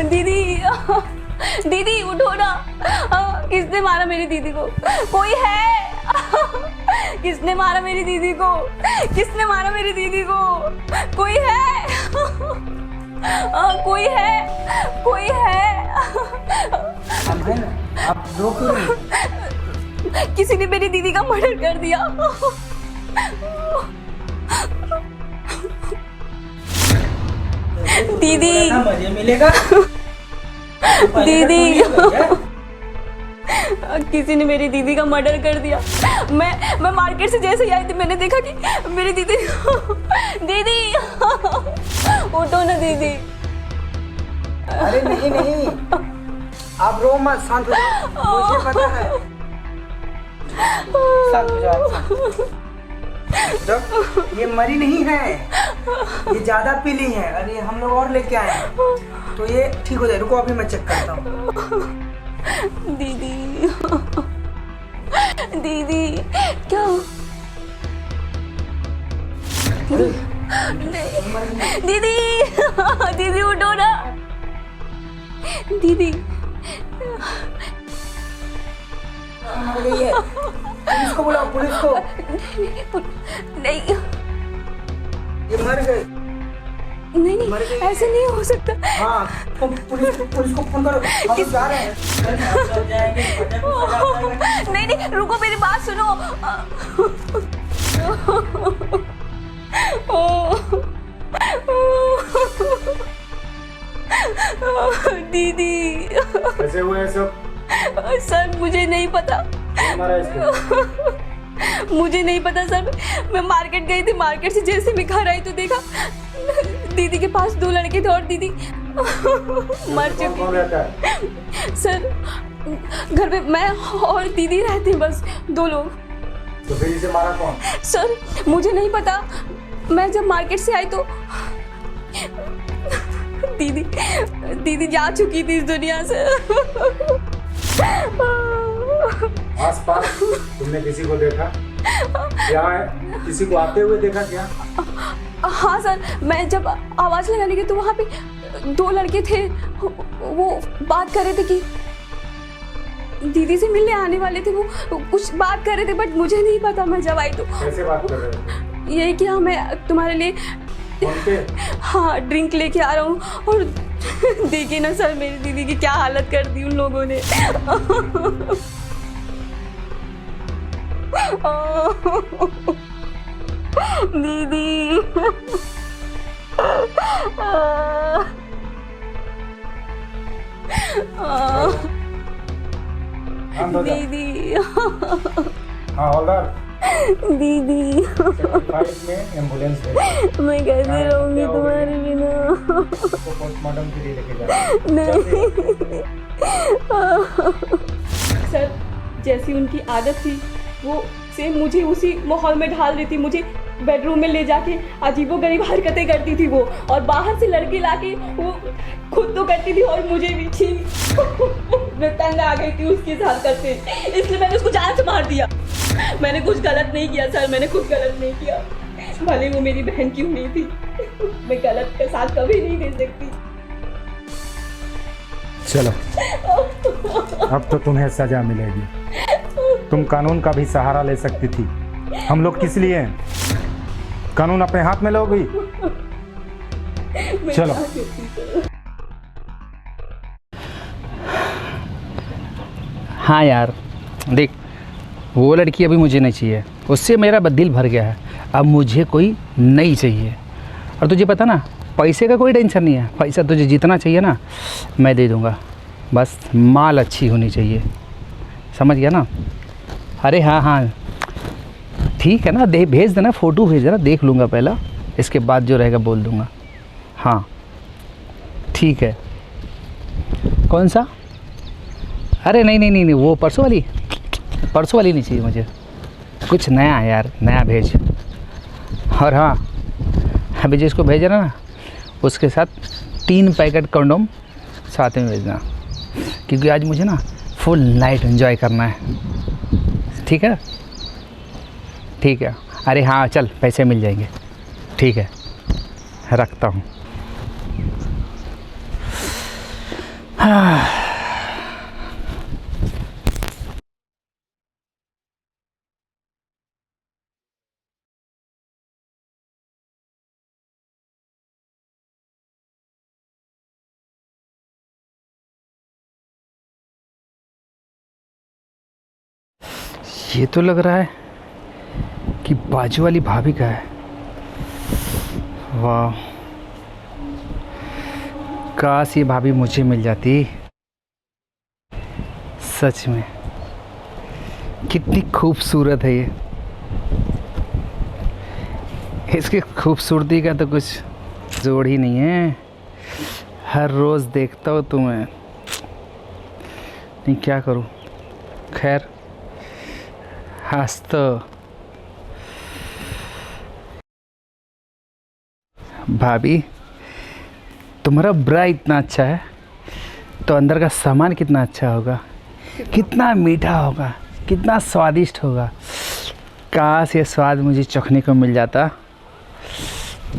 दीदी दीदी उठो ना, किसने मारा मेरी दीदी को? कोई है? किसने मारा मेरी दीदी को? किसने मारा मेरी दीदी को? कोई है? कोई है? कोई है? आप रो क्यों रही? किसी ने मेरी दीदी का मर्डर कर दिया। दीदी मजे मिलेगा। दीदी किसी ने मेरी दीदी का मर्डर कर दिया। मैं मार्केट से जैसे ही आई थी, मैंने देखा कि मेरी दीदी दीदी उठो ना दीदी। अरे नहीं नहीं, आप रो मत, शांत हो जाओ, मुझे पता है। शांत हो जाओ। ये मरी नहीं है, ये ज्यादा पीली है। अरे हम लोग और लेके आए हैं तो ये ठीक हो जाए। रुको अभी मैं चेक करता हूँ। दीदी दीदी क्या? दीदी दीदी उठो ना दीदी। मर गई है, पुलिस को बुलाओ, पुलिस को। नहीं ये मर गए। नहीं ऐसे नहीं हो सकता। हाँ पुलिस को फोन करो, हम जा रहे हैं। नहीं नहीं रुको, मेरी बात सुनो। दीदी कैसे हुए हैं सब? सर मुझे नहीं पता, मुझे नहीं पता सर। मैं मार्केट गई थी, मार्केट से जैसे मैं घर आई तो देखा दीदी के पास 2 लड़के थे और दीदी मर चुकी। कौन रहता है? सर घर पे मैं और दीदी रहते हैं, बस 2 लोग। तो फिर इसे मारा कौन? सर मुझे नहीं पता, मैं जब मार्केट से आई तो दीदी जा चुकी थी इस दुनिया से। आसपास तुमने किसी को देखा? यहाँ किसी को आते हुए देखा क्या? हाँ सर, मैं जब आवाज लगाने गई तो वहाँ पे 2 लड़के थे, वो बात कर रहे थे कि दीदी से मिलने आने वाले थे। वो कुछ बात कर रहे थे बट मुझे नहीं पता। मैं जब आई तो कैसे बात कर रहे थे? ये कि हाँ मैं तुम्हारे लिए हाँ ड्रिंक लेके आ रहा हूँ। और देखिए ना सर मेरी दीदी की क्या हालत कर दी उन लोगों ने। दीदी दीदी हाँ हॉलदार दीदी में एम्बुलेंस है। मैं कैसे रहूंगी तुम्हारे बिना। पोस्टमार्टम के लिए लेके जा। नहीं सर जैसी उनकी आदत थी वो सेम मुझे उसी माहौल में ढाल रही थी। मुझे बेडरूम में ले जाके अजीबोगरीब हरकतें करती थी वो, और बाहर से लड़के लाके वो खुद तो करती थी और मुझे भी छी। मैं तंग आ गई थी उसके साथ करते, इसलिए मैंने उसको जान से मार दिया। मैंने कुछ गलत नहीं किया सर, मैंने कुछ गलत नहीं किया, भले वो मेरी बहन क्यों नहीं थी। मैं गलत का साथ कभी नहीं दे सकती। चलो अब तो तुम्हें सजा मिलेगी। तुम कानून का भी सहारा ले सकती थी, हम लोग किस लिए हैं? कानून अपने हाथ में लोगी। चलो हाँ यार देख, वो लड़की अभी मुझे नहीं चाहिए, उससे मेरा दिल भर गया है। अब मुझे कोई नई चाहिए। और तुझे पता ना पैसे का कोई टेंशन नहीं है, पैसा तुझे जितना चाहिए ना मैं दे दूँगा, बस माल अच्छी होनी चाहिए, समझ गया ना? अरे हाँ हाँ ठीक है ना, दे भेज देना, फ़ोटो भेज देना, देख लूँगा पहला, इसके बाद जो रहेगा बोल दूँगा। हाँ ठीक है। कौन सा? अरे नहीं नहीं नहीं नहीं, वो परसों वाली नहीं चाहिए मुझे, कुछ नया है यार, नया भेज। और हाँ अभी जिसको भेज रहा ना उसके साथ 3 पैकेट कंडोम साथ में भेजना, क्योंकि आज मुझे ना फुल नाइट एंजॉय करना है। ठीक है ठीक है। अरे हाँ चल, पैसे मिल जाएंगे। ठीक है रखता हूँ। ये तो लग रहा है कि बाजू वाली भाभी का है। वाह, काश ये भाभी मुझे मिल जाती। सच में कितनी खूबसूरत है ये, इसकी खूबसूरती का तो कुछ जोड़ ही नहीं है। हर रोज़ देखता हूँ तुम्हें, नहीं क्या करूँ। खैर आज तो भाभी तुम्हारा ब्रा इतना अच्छा है तो अंदर का सामान कितना अच्छा होगा, कितना मीठा होगा, कितना स्वादिष्ट होगा। काश ये स्वाद मुझे चखने को मिल जाता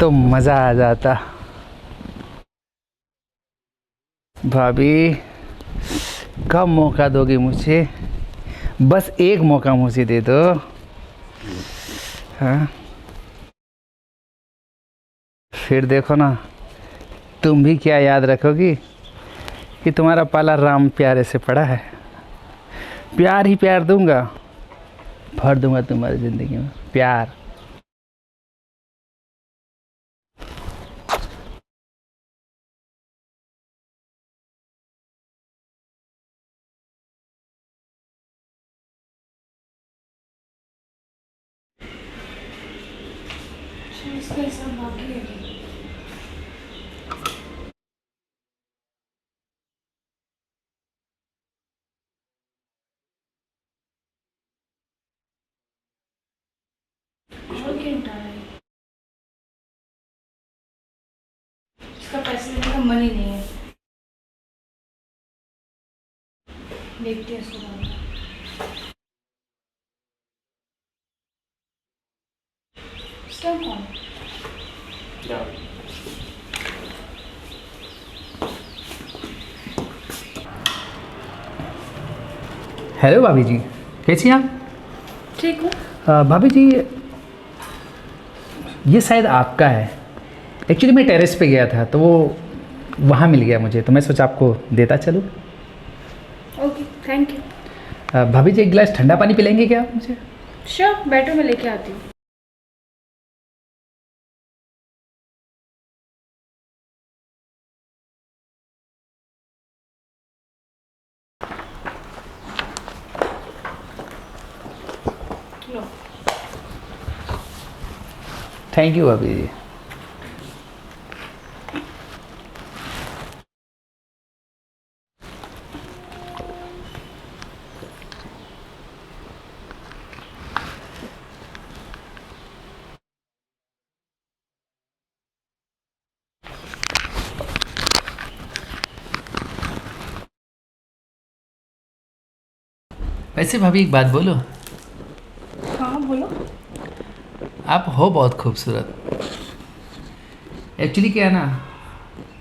तो मज़ा आ जाता। भाभी कब मौका दोगी मुझे? बस एक मौका मुझे दे दो। हाँ फिर देखो ना, तुम भी क्या याद रखोगी कि तुम्हारा पाला राम प्यारे से पड़ा है। प्यार ही प्यार दूंगा, भर दूंगा तुम्हारी ज़िंदगी में प्यार। इसका पैसे देने का मन ही नहीं है। देखते हैं इसको बाद में। इसका कौन? हेलो भाभी जी, कैसी हैं आप? ठीक हूँ। भाभी जी ये शायद आपका है। एक्चुअली मैं टेरेस पे गया था तो वो वहाँ मिल गया मुझे, तो मैं सोचा आपको देता चलूँ। Okay, thank you. भाभी जी एक गिलास ठंडा पानी पिलाएंगे क्या आप मुझे? श्योर, बैठो, मैं लेके आती हूँ। थैंक यू भाभी जी। वैसे भाभी एक बात बोलो। हाँ बोलो। आप हो बहुत खूबसूरत। एक्चुअली क्या है ना,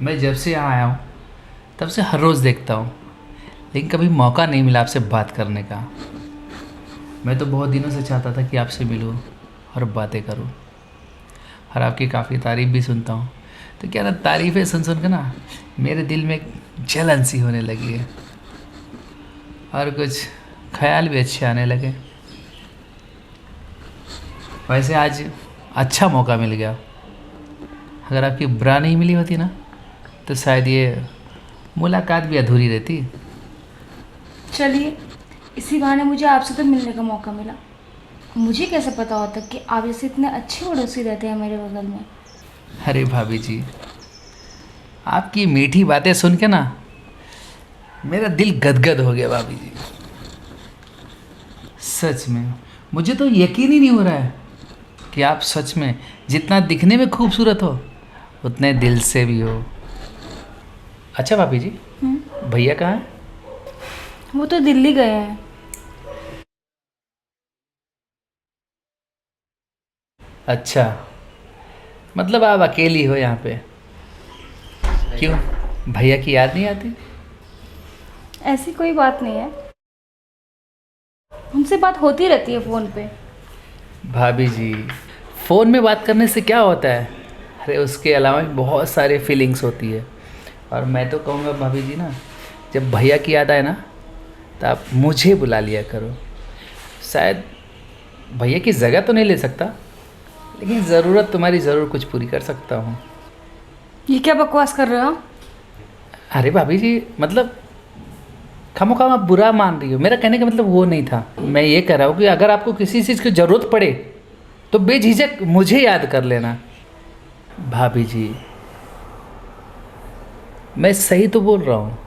मैं जब से यहाँ आया हूँ तब से हर रोज़ देखता हूँ, लेकिन कभी मौका नहीं मिला आपसे बात करने का। मैं तो बहुत दिनों से चाहता था कि आपसे मिलूँ और बातें करूँ, और आपकी काफ़ी तारीफ़ भी सुनता हूँ। तो क्या ना, तारीफ़ें सुन सुन के ना मेरे दिल में एक जलन सी होने लगी है, और कुछ ख्याल भी अच्छे आने लगे। वैसे आज अच्छा मौका मिल गया। अगर आपकी बुरा नहीं मिली होती ना तो शायद ये मुलाकात भी अधूरी रहती। चलिए, इसी बहाने मुझे आपसे तो मिलने का मौका मिला। मुझे कैसे पता होता कि आप जैसे इतने अच्छे पड़ोसी रहते हैं मेरे बगल में। अरे भाभी जी, आपकी मीठी बातें सुन के ना मेरा दिल गदगद हो गया भाभी जी। सच में मुझे तो यकीन ही नहीं हो रहा है कि आप सच में जितना दिखने में खूबसूरत हो उतने दिल से भी हो। अच्छा भाभी जी, भैया कहाँ हैं? वो तो दिल्ली गए हैं। अच्छा, मतलब आप अकेली हो यहाँ पे? क्यों, भैया की याद नहीं आती? ऐसी कोई बात नहीं है, उनसे बात होती रहती है फ़ोन पे। भाभी जी, फ़ोन में बात करने से क्या होता है? अरे उसके अलावा भी बहुत सारे फीलिंग्स होती है। और मैं तो कहूँगा भाभी जी ना, जब भैया की याद आए ना तो आप मुझे बुला लिया करो। शायद भैया की जगह तो नहीं ले सकता, लेकिन ज़रूरत तुम्हारी ज़रूर कुछ पूरी कर सकता हूँ। ये क्या बकवास कर रहे हो? अरे भाभी जी, मतलब खामोखाम आप बुरा मान रही हो। मेरा कहने का मतलब वो नहीं था। मैं ये कह रहा हूँ कि अगर आपको किसी चीज़ की ज़रूरत पड़े तो बेझिझक मुझे याद कर लेना। भाभी जी, मैं सही तो बोल रहा हूँ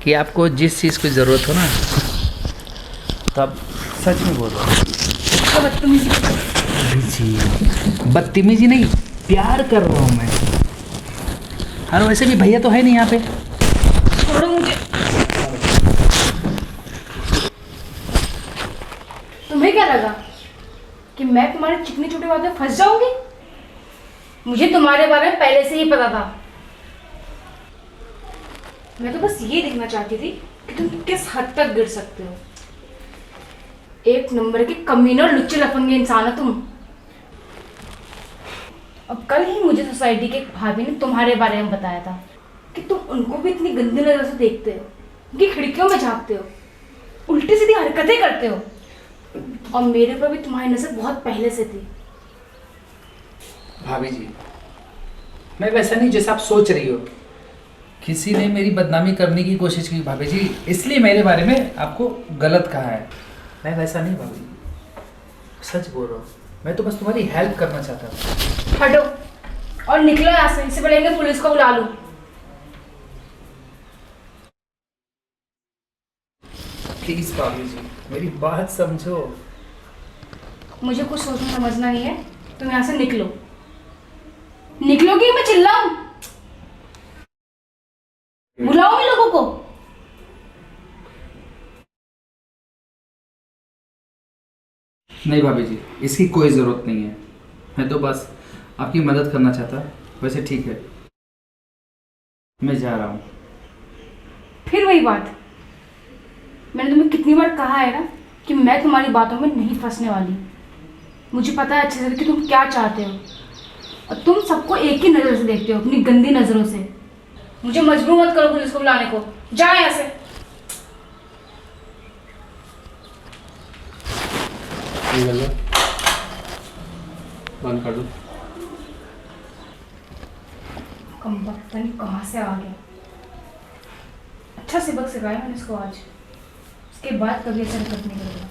कि आपको जिस चीज़ की ज़रूरत हो ना, तो आप सच में बोल रहे हो। तो बदतमीजी जी, बदतमीजी नहीं, प्यार कर रहा हूँ मैं। और वैसे भी भैया तो है नहीं यहाँ पे। छोड़ो मुझे। तुम्हें क्या लगा कि मैं तुम्हारी चिकनी छोटी बातों में फंस जाऊंगी? मुझे तुम्हारे बारे में पहले से ही पता था। मैं तो बस ये देखना चाहती थी कि तुम किस हद तक गिर सकते हो। एक नंबर के कमीने और लुच्चे लफंगे इंसान हो तुम। अब कल ही मुझे सोसाइटी के एक भाभी ने तुम्हारे बारे में बताया था कि तुम उनको भी इतनी गंदी नजर से देखते हो, उनकी खिड़कियों में झांकते हो, उल्टी सीधी हरकतें करते हो, और मेरे पर भी तुम्हारी नजर बहुत पहले से थी। भाभी जी, मैं वैसा नहीं जैसा आप सोच रही हो। किसी ने मेरी बदनामी करने की कोशिश की भाभी जी, इसलिए मेरे बारे में आपको गलत कहा है। मैं वैसा नहीं भाभी, सच बोल रहा हूँ। मैं तो बस तुम्हारी हेल्प करना चाहता था। हटो और निकलो यहाँ से, इससे पहले पुलिस को बुला लूं। प्लीज भाभी जी, मेरी बात समझो। मुझे कुछ सोचना समझना नहीं है, तुम यहाँ से निकलो। निकलोगी मैं चिल्लाऊं? बुलाओ इन लोगों को। नहीं भाभी जी, इसकी कोई ज़रूरत नहीं है। मैं तो बस आपकी मदद करना चाहता। वैसे ठीक है, मैं जा रहा हूँ। फिर वही बात, मैंने तुम्हें कितनी बार कहा है ना कि मैं तुम्हारी बातों में नहीं फंसने वाली। मुझे पता है अच्छे से कि तुम क्या चाहते हो, और तुम सबको एक ही नज़र से देखते हो, अपनी गंदी नज़रों से। मुझे मजबूर मत करो पुलिस को बुलाने को, जाओ यहाँ से। बंद कर दो। कम वक्त नहीं कहाँ से आ गया। अच्छा सबक सिखाया मैंने इसको आज, उसके बाद कभी ऐसा हरकत नहीं करेगा।